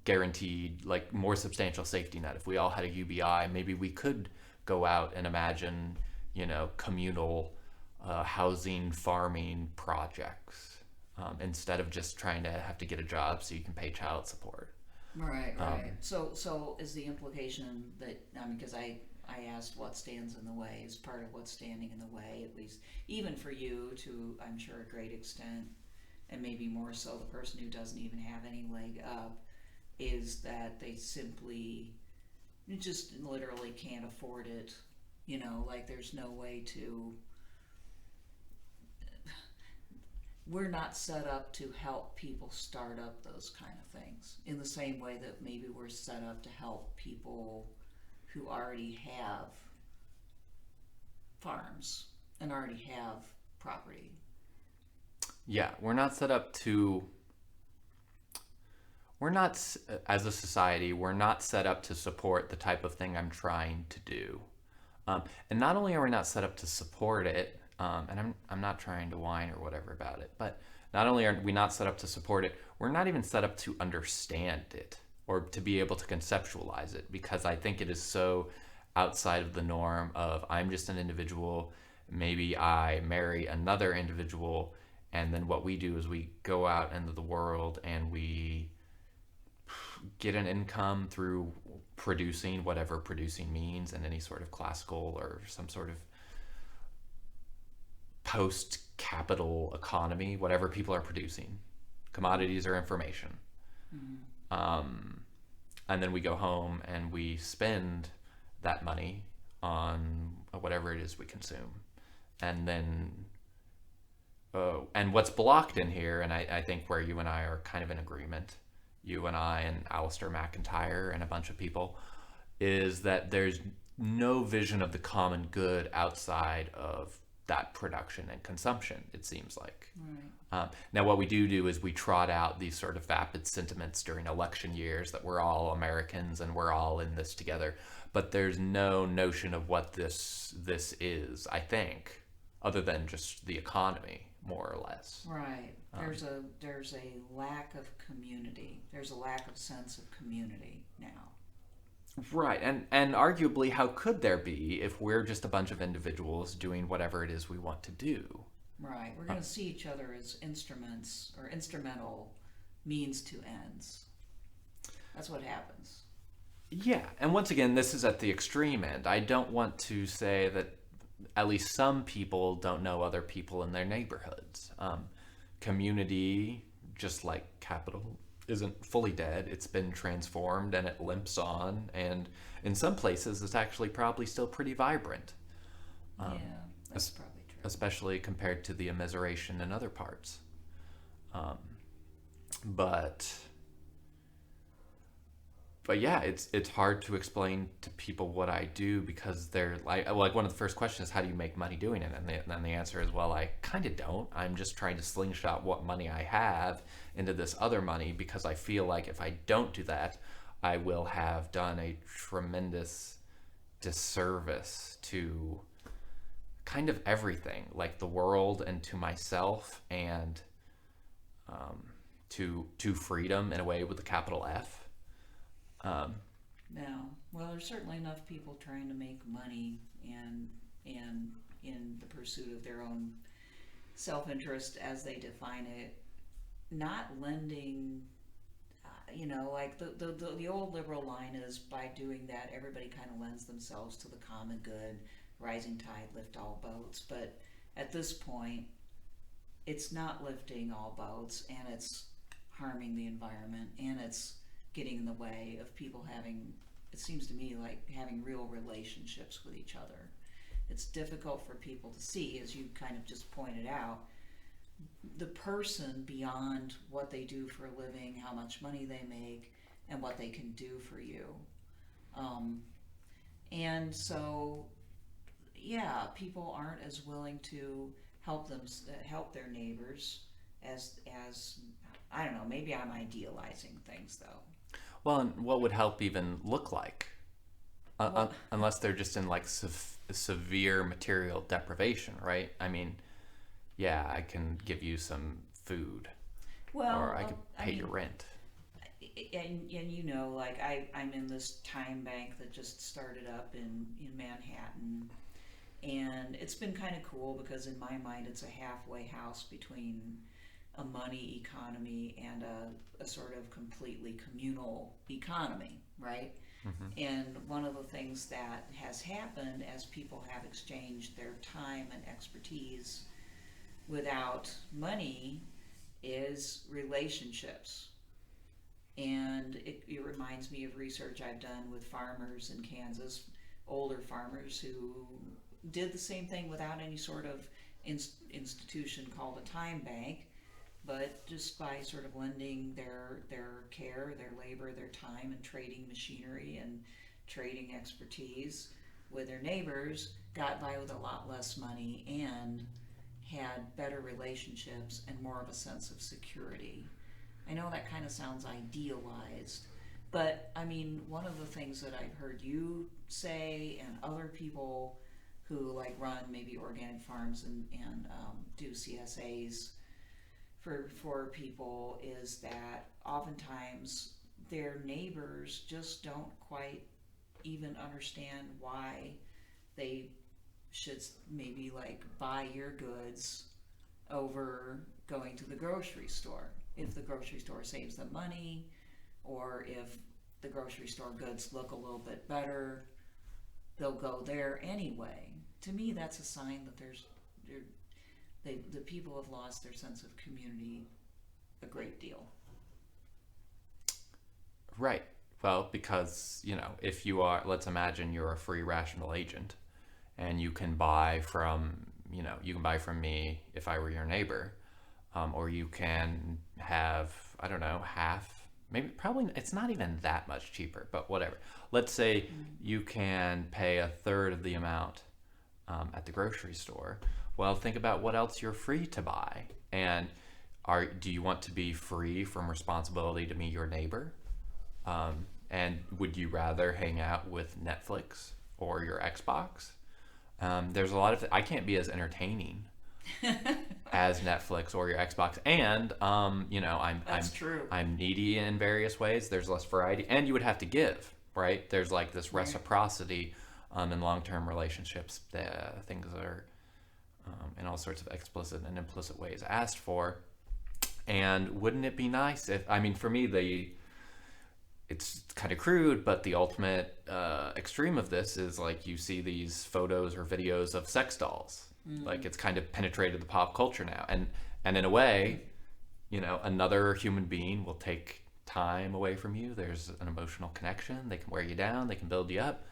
guaranteed, like, more substantial safety net, if we all had a UBI, maybe we could go out and imagine, communal housing, farming projects, instead of just trying to have to get a job so you can pay child support. Right. So is the implication that, because I asked what stands in the way, is part of what's standing in the way, at least even for you to, I'm sure, a great extent, and maybe more so the person who doesn't even have any leg up, is that they simply just literally can't afford it. Like, there's no way to, we're not set up to help people start up those kind of things in the same way that maybe we're set up to help people who already have farms and already have property. Yeah, we're not set up to, as a society, we're not set up to support the type of thing I'm trying to do. And not only are we not set up to support it, and I'm not trying to whine or whatever about it, but not only are we not set up to support it, we're not even set up to understand it or to be able to conceptualize it, because I think it is so outside of the norm of, I'm just an individual, maybe I marry another individual, and then what we do is we go out into the world and we get an income through producing, whatever producing means in any sort of classical or some sort of post-capital economy, whatever people are producing, commodities or information. And then we go home and we spend that money on whatever it is we consume. And then, and what's blocked in here, and I think where you and I are kind of in agreement, you and I and Alistair McIntyre and a bunch of people, is that there's no vision of the common good outside of that production and consumption, it seems like. Right. Now, what we do is we trot out these sort of vapid sentiments during election years that we're all Americans and we're all in this together. But there's no notion of what this is, I think, other than just the economy, more or less. Right. There's a lack of community. There's a lack of sense of community now. Right, and arguably, how could there be if we're just a bunch of individuals doing whatever it is we want to do? Right, we're going to see each other as instruments or instrumental means to ends. That's what happens. Yeah, and once again, this is at the extreme end. I don't want to say that at least some people don't know other people in their neighborhoods. Community, just like capital, isn't fully dead. It's been transformed and it limps on, and in some places it's actually probably still pretty vibrant. Yeah, that's probably true. Especially compared to the immiseration in other parts. But yeah, it's hard to explain to people what I do, because they're like one of the first questions is, how do you make money doing it? And then the answer is, well, I kind of don't. I'm just trying to slingshot what money I have into this other money, because I feel like if I don't do that, I will have done a tremendous disservice to kind of everything, like the world and to myself, and to freedom in a way with a capital F. Now, well, there's certainly enough people trying to make money and in the pursuit of their own self-interest as they define it, not lending, like the old liberal line is, by doing that, everybody kind of lends themselves to the common good, rising tide lift all boats. But at this point, it's not lifting all boats, and it's harming the environment, and it's getting in the way of people having, it seems to me, like having real relationships with each other. It's difficult for people to see, as you kind of just pointed out, the person beyond what they do for a living, how much money they make, and what they can do for you. And so, yeah, people aren't as willing to help their neighbors as I don't know, maybe I'm idealizing things though. Well, and what would help even look like? Unless they're just in like severe material deprivation, right? I mean, yeah, I can give you some food, Well, or I could pay your rent. and you know, like I'm in this time bank that just started up in Manhattan, and it's been kind of cool because in my mind it's a halfway house between a money economy and a sort of completely communal economy, right? Mm-hmm. And one of the things that has happened as people have exchanged their time and expertise without money is relationships. And it reminds me of research I've done with farmers in Kansas, older farmers who did the same thing without any sort of institution called a time bank, but just by sort of lending their care, their labor, their time, and trading machinery and trading expertise with their neighbors, got by with a lot less money and had better relationships and more of a sense of security. I know that kind of sounds idealized, but I mean, one of the things that I've heard you say and other people who like run maybe organic farms and do CSAs for people is that oftentimes their neighbors just don't quite even understand why they should maybe like buy your goods over going to the grocery store. If the grocery store saves them money, or if the grocery store goods look a little bit better, they'll go there anyway. To me, that's a sign that the people have lost their sense of community a great deal. Right. Well, because, if you are, let's imagine you're a free rational agent and you can buy from, you can buy from me if I were your neighbor, or you can have, I don't know, half, maybe, probably, it's not even that much cheaper, but whatever. Let's say you can pay a third of the amount at the grocery store. Well, think about what else you're free to buy. And do you want to be free from responsibility to me, your neighbor? And would you rather hang out with Netflix or your Xbox? There's a lot of I can't be as entertaining as Netflix or your Xbox, and That's true. I'm needy in various ways. There's less variety, and you would have to give, right? There's like this reciprocity in long-term relationships. Things are in all sorts of explicit and implicit ways asked for. And wouldn't it be nice if, for me, it's kind of crude, but the ultimate extreme of this is like you see these photos or videos of sex dolls. Like it's kind of penetrated the pop culture now. And in a way, another human being will take time away from you. There's an emotional connection. They can wear you down. They can build you up.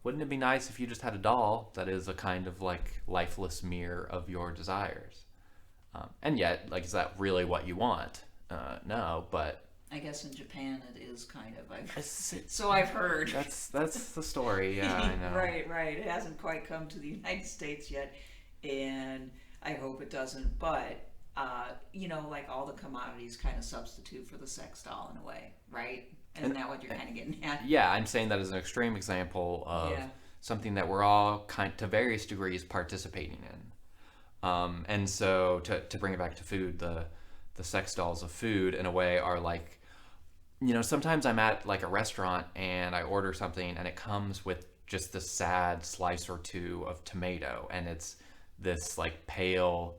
Wouldn't it be nice if you just had a doll that is a kind of like lifeless mirror of your desires? And yet, like, is that really what you want? No, but I guess in Japan it is kind of. So I've heard. That's the story. Yeah, I know. Right. It hasn't quite come to the United States yet, and I hope it doesn't. But like all the commodities kind of substitute for the sex doll in a way, right? Isn't that what you're kind of getting at? Yeah, I'm saying that as an extreme example of something that we're all to various degrees participating in. And so to bring it back to food, the sex dolls of food in a way are like, sometimes I'm at like a restaurant and I order something and it comes with just this sad slice or two of tomato, and it's this like pale,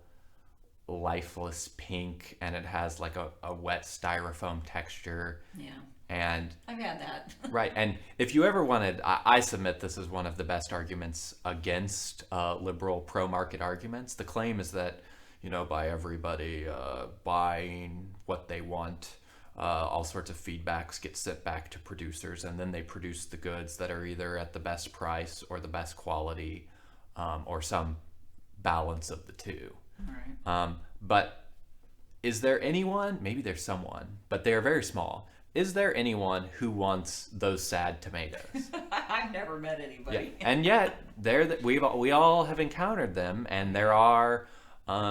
lifeless pink, and it has like a wet styrofoam texture. Yeah. And I've had that. Right. And if you ever wanted, I submit this is one of the best arguments against liberal pro-market arguments. The claim is that, by everybody buying what they want, all sorts of feedbacks get sent back to producers, and then they produce the goods that are either at the best price or the best quality, or some balance of the two. All right. But is there anyone, maybe there's someone, but they are very small. Is there anyone who wants those sad tomatoes? I've never met anybody. Yeah. And yet, we all have encountered them, and there are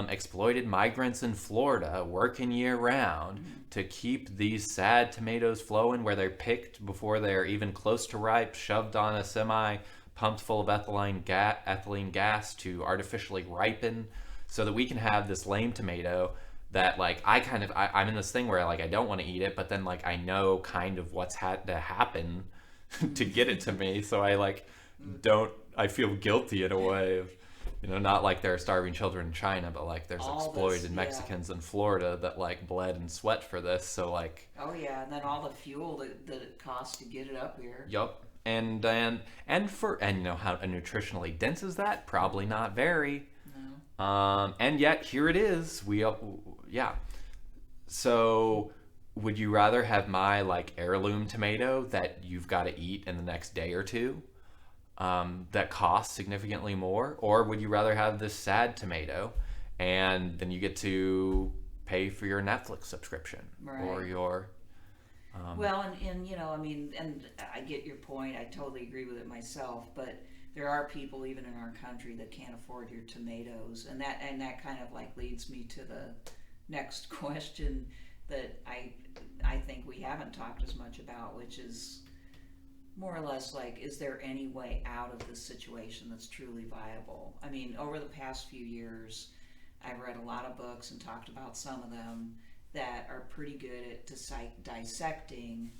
exploited migrants in Florida working year round to keep these sad tomatoes flowing, where they're picked before they're even close to ripe, shoved on a semi, pumped full of ethylene gas to artificially ripen, so that we can have this lame tomato that, like, I'm in this thing where, like, I don't want to eat it, but then, like, I know kind of what's had to happen to get it to me, so I feel guilty in a way of, not like there are starving children in China, but like there's exploited Mexicans in Florida that like bled and sweat for this. So like, oh yeah, and then all the fuel that it costs to get it up here. Yup. And how nutritionally dense is that? Probably not very. No. And yet here it is. So would you rather have my like heirloom tomato that you've got to eat in the next day or two? That costs significantly more, or would you rather have this sad tomato and then you get to pay for your Netflix subscription, right, or your well, and I get your point. I totally agree with it myself, but there are people even in our country that can't afford your tomatoes, and that kind of like leads me to the next question that I think we haven't talked as much about, which is more or less like, is there any way out of this situation that's truly viable? I mean, over the past few years, I've read a lot of books and talked about some of them that are pretty good at dissecting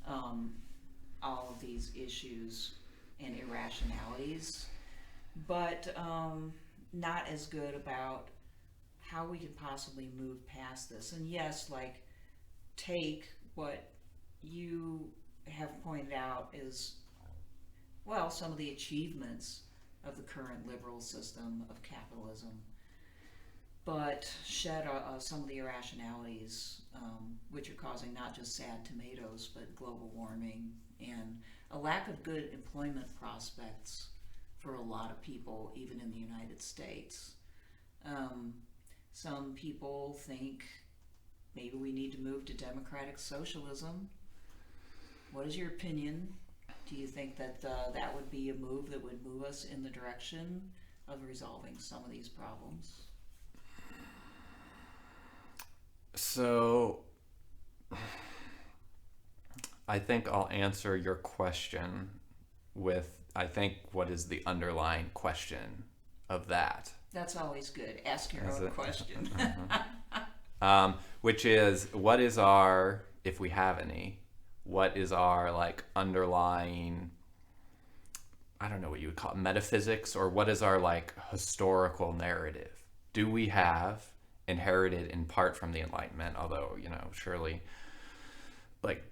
all of these issues and irrationalities, but not as good about how we could possibly move past this. And yes, like, take what you have pointed out is, well, some of the achievements of the current liberal system of capitalism, but shed some of the irrationalities which are causing not just sad tomatoes, but global warming and a lack of good employment prospects for a lot of people, even in the United States. Some people think maybe we need to move to democratic socialism. What is your opinion? Do you think that that would be a move that would move us in the direction of resolving some of these problems? So, I think I'll answer your question with, I think, what is the underlying question of that? That's always good. Ask your own question. Which is, what is our, if we have any, what is our like underlying, I don't know what you would call it, metaphysics, or what is our like historical narrative? Do we have, inherited in part from the Enlightenment, although, surely like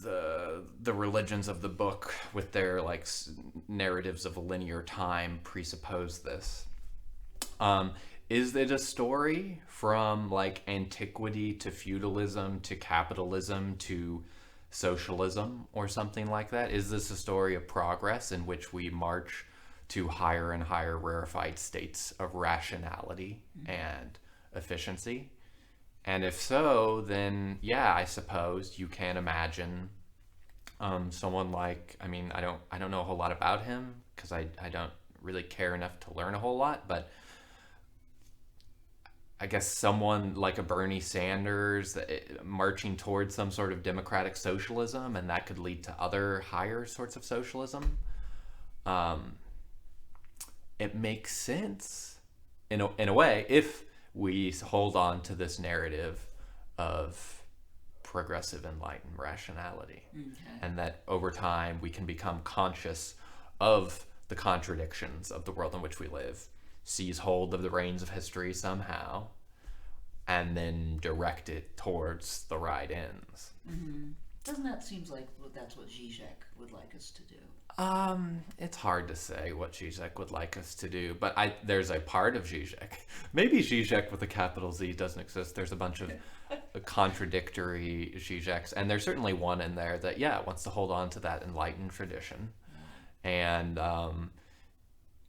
the religions of the book with their like narratives of linear time presuppose this. Is it a story from like antiquity to feudalism to capitalism to socialism or something like that? Is this a story of progress in which we march to higher and higher rarefied states of rationality and efficiency? And if so, then yeah, I suppose you can imagine someone like, I don't know a whole lot about him because I don't really care enough to learn a whole lot, but I guess someone like a Bernie Sanders marching towards some sort of democratic socialism, and that could lead to other higher sorts of socialism. It makes sense in a way if we hold on to this narrative of progressive enlightened rationality, and that over time we can become conscious of the contradictions of the world in which we live, seize hold of the reins of history somehow, and then direct it towards the right ends. Mm-hmm. Doesn't that seem like that's what Zizek would like us to do? It's hard to say what Zizek would like us to do, but there's a part of Zizek. Maybe Zizek with a capital Z doesn't exist. There's a bunch of contradictory Zizeks, and there's certainly one in there that, wants to hold on to that enlightened tradition. And,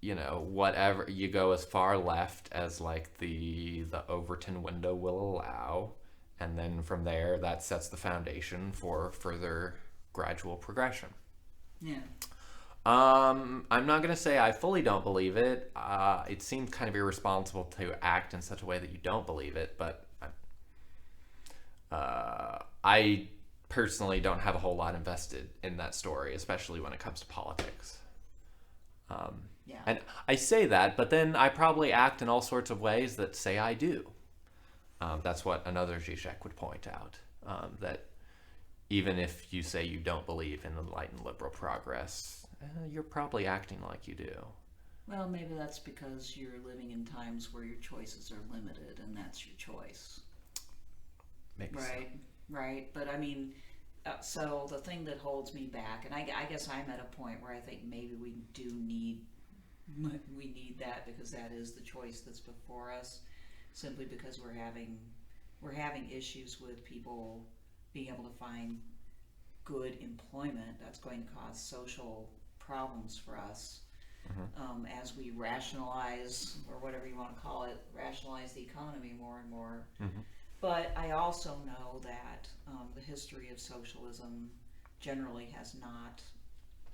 whatever, you go as far left as like the Overton window will allow, and then from there that sets the foundation for further gradual progression. I'm not gonna say I fully don't believe it. It seems kind of irresponsible to act in such a way that you don't believe it, but I personally don't have a whole lot invested in that story, especially when it comes to politics. Yeah. And I say that, but then I probably act in all sorts of ways that say I do. That's what another Zizek would point out, that even if you say you don't believe in enlightened liberal progress, you're probably acting like you do. Well, maybe that's because you're living in times where your choices are limited, and that's your choice. Maybe Right, right. But I mean, so the thing that holds me back, and I guess I'm at a point where I think maybe we need that, because that is the choice that's before us, simply because we're having issues with people being able to find good employment. That's going to cause social problems for us. As we rationalize, or whatever you want to call it, rationalize the economy more and more. But I also know that the history of socialism generally has not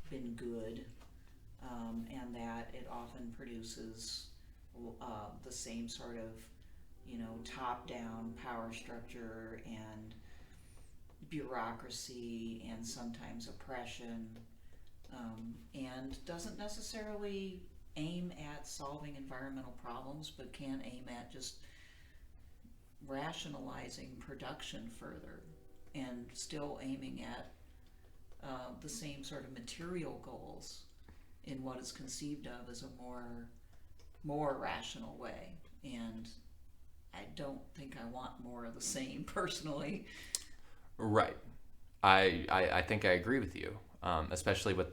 been good, and that it often produces the same sort of, top-down power structure and bureaucracy and sometimes oppression, and doesn't necessarily aim at solving environmental problems, but can aim at just rationalizing production further, and still aiming at the same sort of material goals in what is conceived of as a more rational way. And I don't think I want more of the same, personally. Right. I think I agree with you, especially with,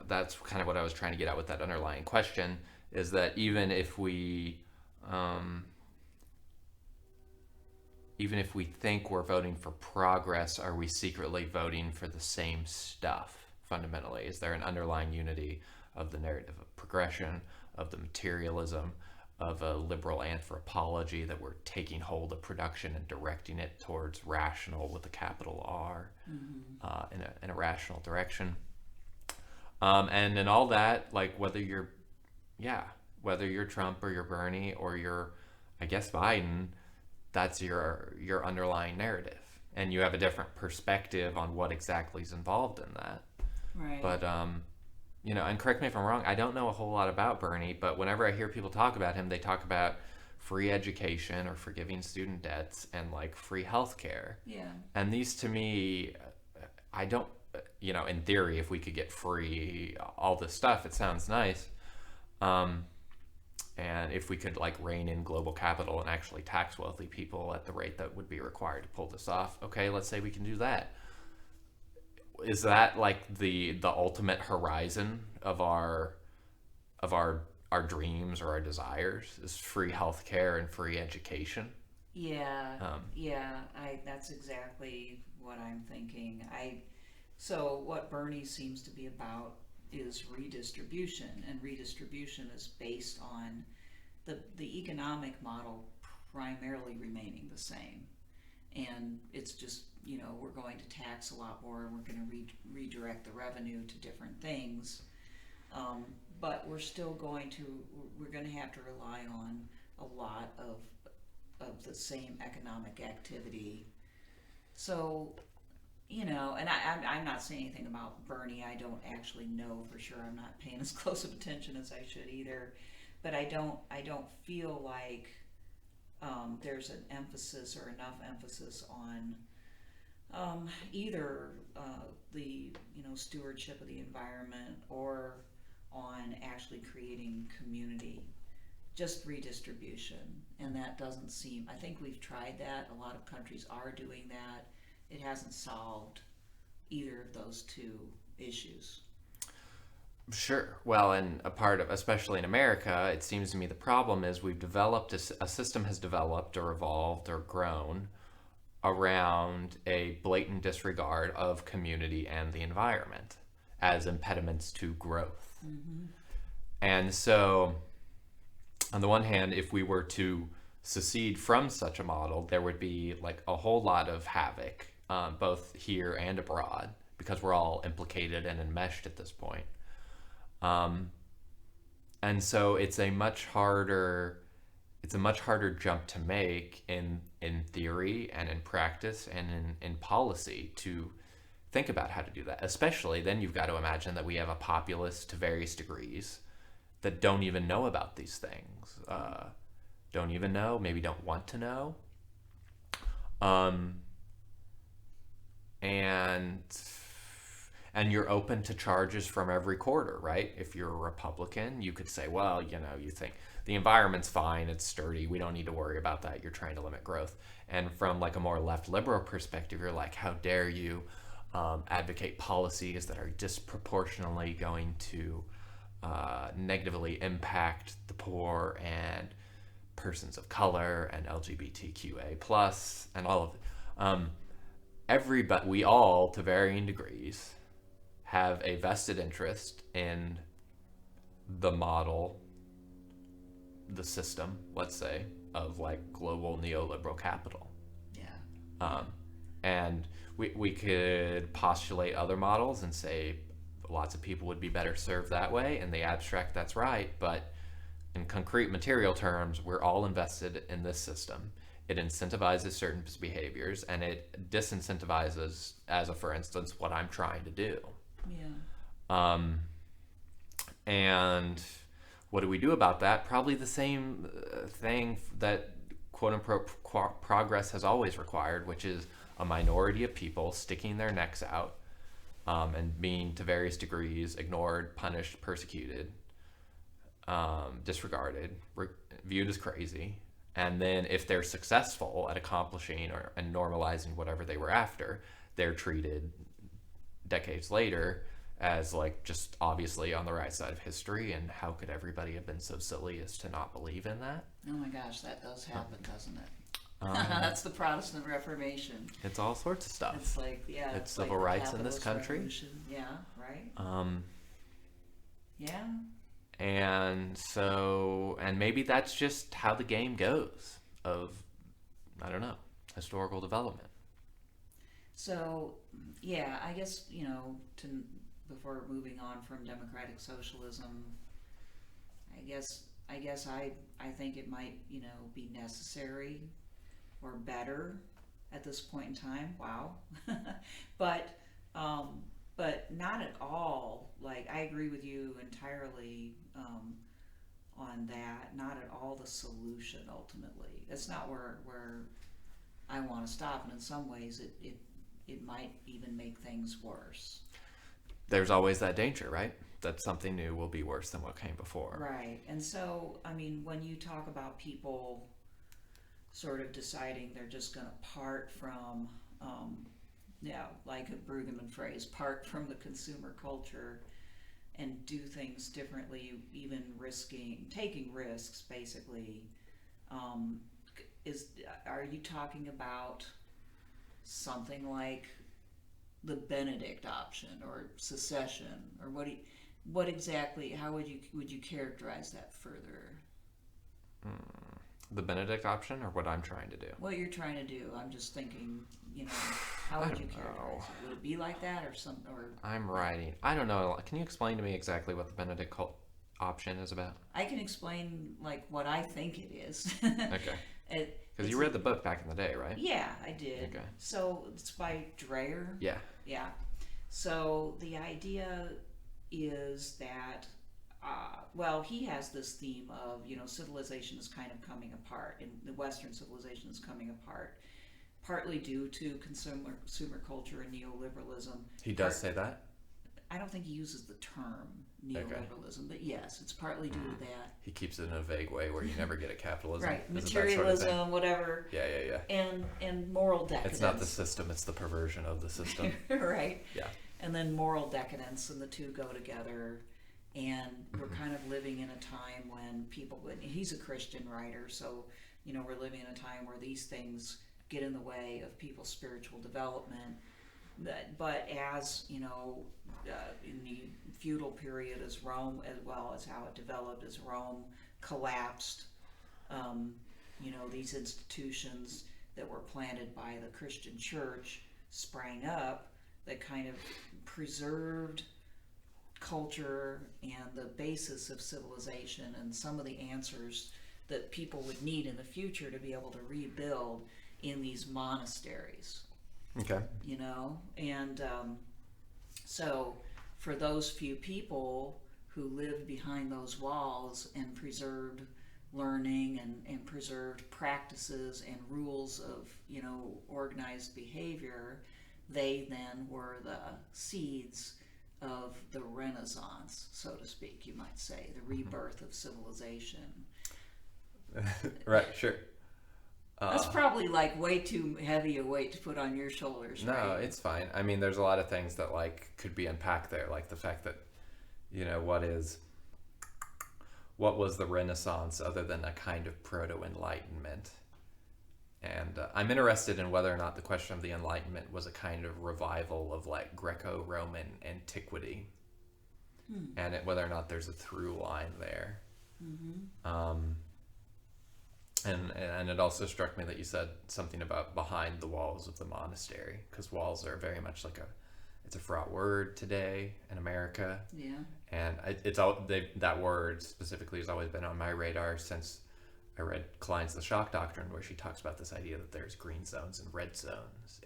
that's kind of what I was trying to get at with that underlying question, is that even if we think we're voting for progress, are we secretly voting for the same stuff fundamentally? Is there an underlying unity of the narrative of progression, of the materialism, of a liberal anthropology, that we're taking hold of production and directing it towards rational with a capital R, in a rational direction? And in all that, like whether you're Trump or you're Bernie or you're, I guess, Biden, that's your underlying narrative, and you have a different perspective on what exactly is involved in that. Right. But and correct me if I'm wrong, I don't know a whole lot about Bernie, but whenever I hear people talk about him, they talk about free education or forgiving student debts and like free healthcare. Yeah. And these, to me, I don't, in theory, if we could get free all this stuff, it sounds nice. And if we could like rein in global capital and actually tax wealthy people at the rate that would be required to pull this off, okay, let's say we can do that. Is that like the ultimate horizon of our dreams or our desires? Is free healthcare and free education? Yeah. That's exactly what I'm thinking. So what Bernie seems to be about is redistribution, and redistribution is based on the economic model primarily remaining the same. And it's just, we're going to tax a lot more, and we're going to redirect the revenue to different things. But we're going to have to rely on a lot of the same economic activity. So, and I'm not saying anything about Bernie. I don't actually know for sure. I'm not paying as close of attention as I should either. But I don't feel like there's an emphasis or enough emphasis on either the stewardship of the environment, or on actually creating community, just redistribution. And that doesn't seem, I think we've tried that. A lot of countries are doing that. It hasn't solved either of those two issues. Sure. Well, and a part of, especially in America, it seems to me the problem is we've developed, a system has developed or evolved or grown around a blatant disregard of community and the environment as impediments to growth. And so, on the one hand, if we were to secede from such a model, there would be like a whole lot of havoc, both here and abroad, because we're all implicated and enmeshed at this point. And so it's a much harder jump to make in theory and in practice and in policy to think about how to do that. Especially then you've got to imagine that we have a populace to various degrees that don't even know about these things, don't even know, maybe don't want to know. And you're open to charges from every quarter, right? If you're a Republican, you could say, well, you think the environment's fine, it's sturdy, we don't need to worry about that, you're trying to limit growth. And from like a more left liberal perspective, you're like, how dare you advocate policies that are disproportionately going to negatively impact the poor and persons of color and LGBTQA plus and all of it. Everybody, we all, to varying degrees, have a vested interest in the model, the system, let's say, of like global neoliberal capital. Yeah. And we could postulate other models and say lots of people would be better served that way. In the abstract, that's right. But in concrete material terms, we're all invested in this system. It incentivizes certain behaviors and it disincentivizes, as a for instance, what I'm trying to do. Yeah. And what do we do about that? Probably the same thing that quote unquote progress has always required, which is a minority of people sticking their necks out and being to various degrees ignored, punished, persecuted, disregarded, viewed as crazy. And then if they're successful at accomplishing and normalizing whatever they were after, they're treated decades later as like just obviously on the right side of history. And how could everybody have been so silly as to not believe in that? Oh my gosh, that does happen, doesn't it? That's the Protestant Reformation. It's all sorts of stuff. It's like, yeah. It's civil like rights in this country. Revolution. Yeah, right? Yeah. And so, and maybe that's just how the game goes of, I don't know, historical development. So, yeah, I guess, before moving on from democratic socialism, I guess I think it might, be necessary or better at this point in time. Wow. But not at all. Like, I agree with you entirely on that. Not at all the solution, ultimately. That's not where I want to stop. And in some ways, it might even make things worse. There's always that danger, right? That something new will be worse than what came before. Right. And so, I mean, when you talk about people sort of deciding they're just going to part from, like a Brueggemann phrase, part from the consumer culture and do things differently, even taking risks, basically, are you talking about something like the Benedict option or secession, or what exactly? How would you characterize that further? The Benedict option, or what I'm trying to do? What you're trying to do. I'm just thinking, how would you characterize it? Would it be like that, or some? Or I'm writing. I don't know. Can you explain to me exactly what the Benedict option is about? I can explain like what I think it is. Okay. Because you read the book back in the day, right? Yeah, I did. Okay. So it's by Dreher. Yeah. Yeah. So the idea is that, he has this theme of, civilization is kind of coming apart, and the Western civilization is coming apart, partly due to consumer culture and neoliberalism. He does say that? I don't think he uses the term neoliberalism, but yes, it's partly due to that. He keeps it in a vague way where you never get at capitalism. Right, materialism, sort of whatever. Yeah. And moral decadence. It's not the system, it's the perversion of the system. Right. Yeah. And then moral decadence, and the two go together. And we're kind of living in a time when he's a Christian writer, so, we're living in a time where these things get in the way of people's spiritual development. But as, in the feudal period, as Rome, as well as how it developed, as Rome collapsed, these institutions that were planted by the Christian church sprang up that kind of preserved culture and the basis of civilization and some of the answers that people would need in the future to be able to rebuild in these monasteries. Okay. You know, and so for those few people who lived behind those walls and preserved learning and preserved practices and rules of, you know, organized behavior, they then were the seeds of the Renaissance, so to speak, you might say, the rebirth of civilization. Right, sure. That's probably like way too heavy a weight to put on your shoulders, No, right? it's fine. I mean, there's a lot of things that like could be unpacked there, like the fact that, you know, what was the Renaissance other than a kind of proto-Enlightenment? And I'm interested in whether or not the question of the Enlightenment was a kind of revival of like Greco-Roman antiquity, and whether or not there's a through line there. And it also struck me that you said something about behind the walls of the monastery, because walls are very much like it's a fraught word today in America. Yeah. And that word specifically has always been on my radar since I read Klein's The Shock Doctrine, where she talks about this idea that there's green zones and red zones,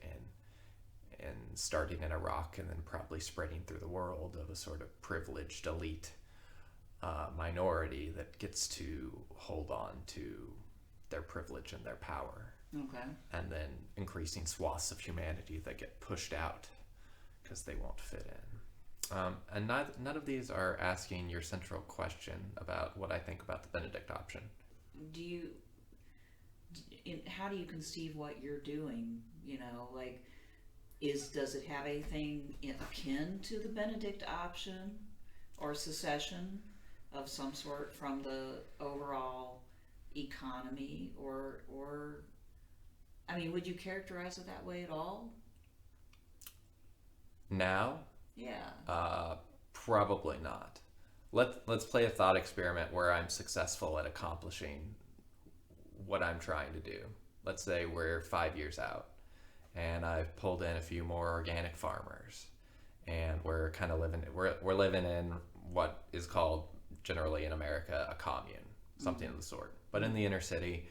and starting in Iraq and then probably spreading through the world of a sort of privileged elite minority that gets to hold on to their privilege and their power. Okay. And then increasing swaths of humanity that get pushed out because they won't fit in. And none of these are asking your central question about what I think about the Benedict Option. How do you conceive what you're doing? You know, like, does it have anything akin to the Benedict Option or secession of some sort from the overall economy, or I mean, would you characterize it that way at all? Now? Yeah. Probably not. Let's play a thought experiment where I'm successful at accomplishing what I'm trying to do. Let's say we're 5 years out and I've pulled in a few more organic farmers, and we're kind of living in what is called generally in America a commune, something of the sort. But in the inner city,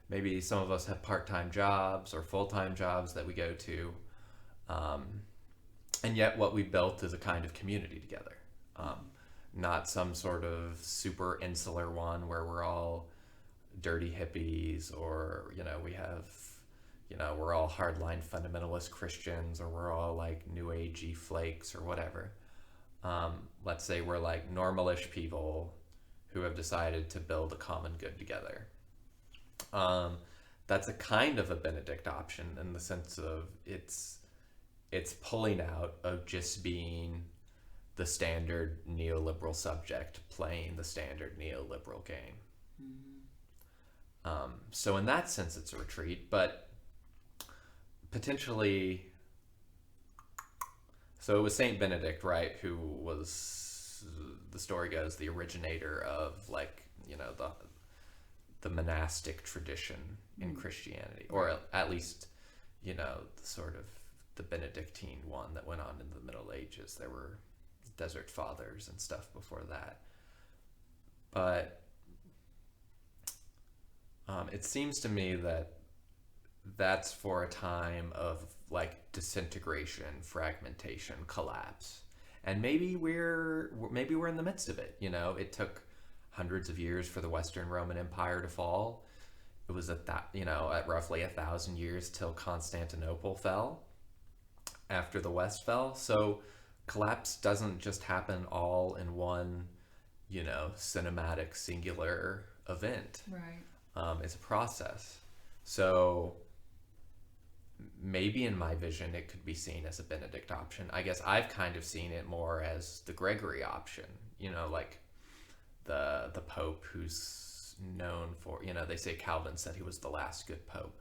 maybe some of us have part-time jobs or full-time jobs that we go to, and yet what we built is a kind of community together, not some sort of super insular one where we're all dirty hippies, or we're all hardline fundamentalist Christians, or we're all like new agey flakes or whatever. Let's say we're like normalish people who have decided to build a common good together. That's a kind of a Benedict Option in the sense of it's pulling out of just being the standard neoliberal subject playing the standard neoliberal game. So in that sense, it's a retreat, but potentially. So it was Saint Benedict, right, who was, the story goes, the originator of the monastic tradition in Christianity, or at least, sort of the Benedictine one that went on in the Middle Ages. There were desert fathers and stuff before that. But it seems to me that that's for a time of like disintegration, fragmentation, collapse, and maybe we're in the midst of it. It took hundreds of years for the Western Roman Empire to fall. It was at roughly 1,000 years till Constantinople fell, after the West fell. So collapse doesn't just happen all in one, cinematic singular event. Right. It's a process. So maybe in my vision it could be seen as a Benedict Option. I guess I've kind of seen it more as the Gregory Option, like the Pope who's known for, they say Calvin said he was the last good Pope,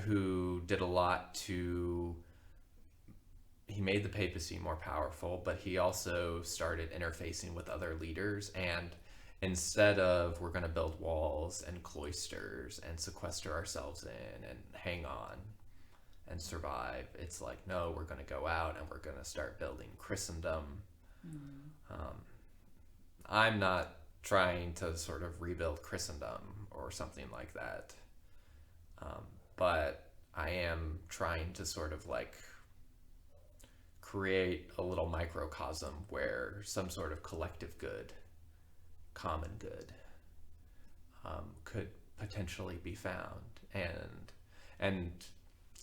who did a lot he made the papacy more powerful, but he also started interfacing with other leaders, and instead of we're going to build walls and cloisters and sequester ourselves in and hang on, and survive. It's like, no, we're going to go out and we're going to start building Christendom. I'm not trying to sort of rebuild Christendom or something like that. But I am trying to sort of like create a little microcosm where some sort of collective good, common good, could potentially be found. And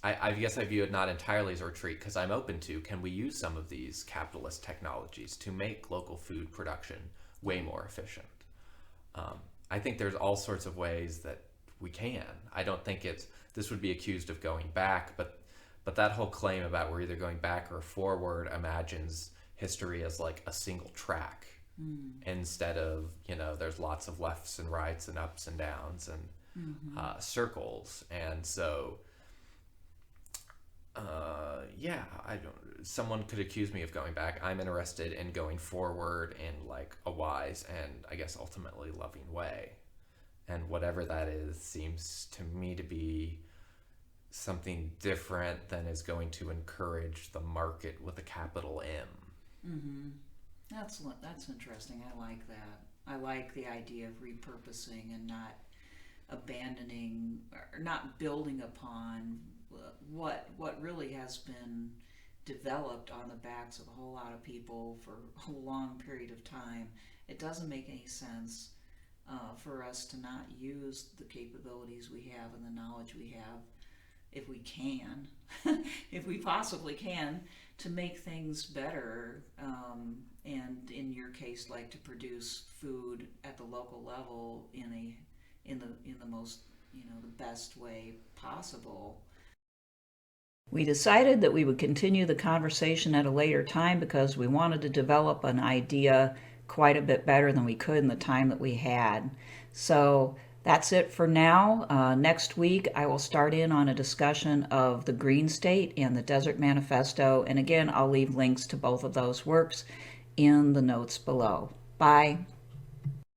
I guess I view it not entirely as a retreat, because I'm open to, can we use some of these capitalist technologies to make local food production way more efficient? I think there's all sorts of ways that we can. I don't think this would be accused of going back, but that whole claim about we're either going back or forward imagines history as like a single track, instead of, there's lots of lefts and rights and ups and downs and circles. And so, someone could accuse me of going back. I'm interested in going forward in like a wise and I guess ultimately loving way. And whatever that is seems to me to be something different than is going to encourage the market with a capital M. That's interesting. I like that. I like the idea of repurposing and not abandoning or not building upon what really has been developed on the backs of a whole lot of people for a long period of time. It doesn't make any sense for us to not use the capabilities we have and the knowledge we have, if we can, if we possibly can, to make things better, and in your case, like to produce food at the local level in the most, the best way possible. We decided that we would continue the conversation at a later time because we wanted to develop an idea quite a bit better than we could in the time that we had. So that's it for now. Next week, I will start in on a discussion of the Green State and the Desert Manifesto. And again, I'll leave links to both of those works in the notes below. Bye.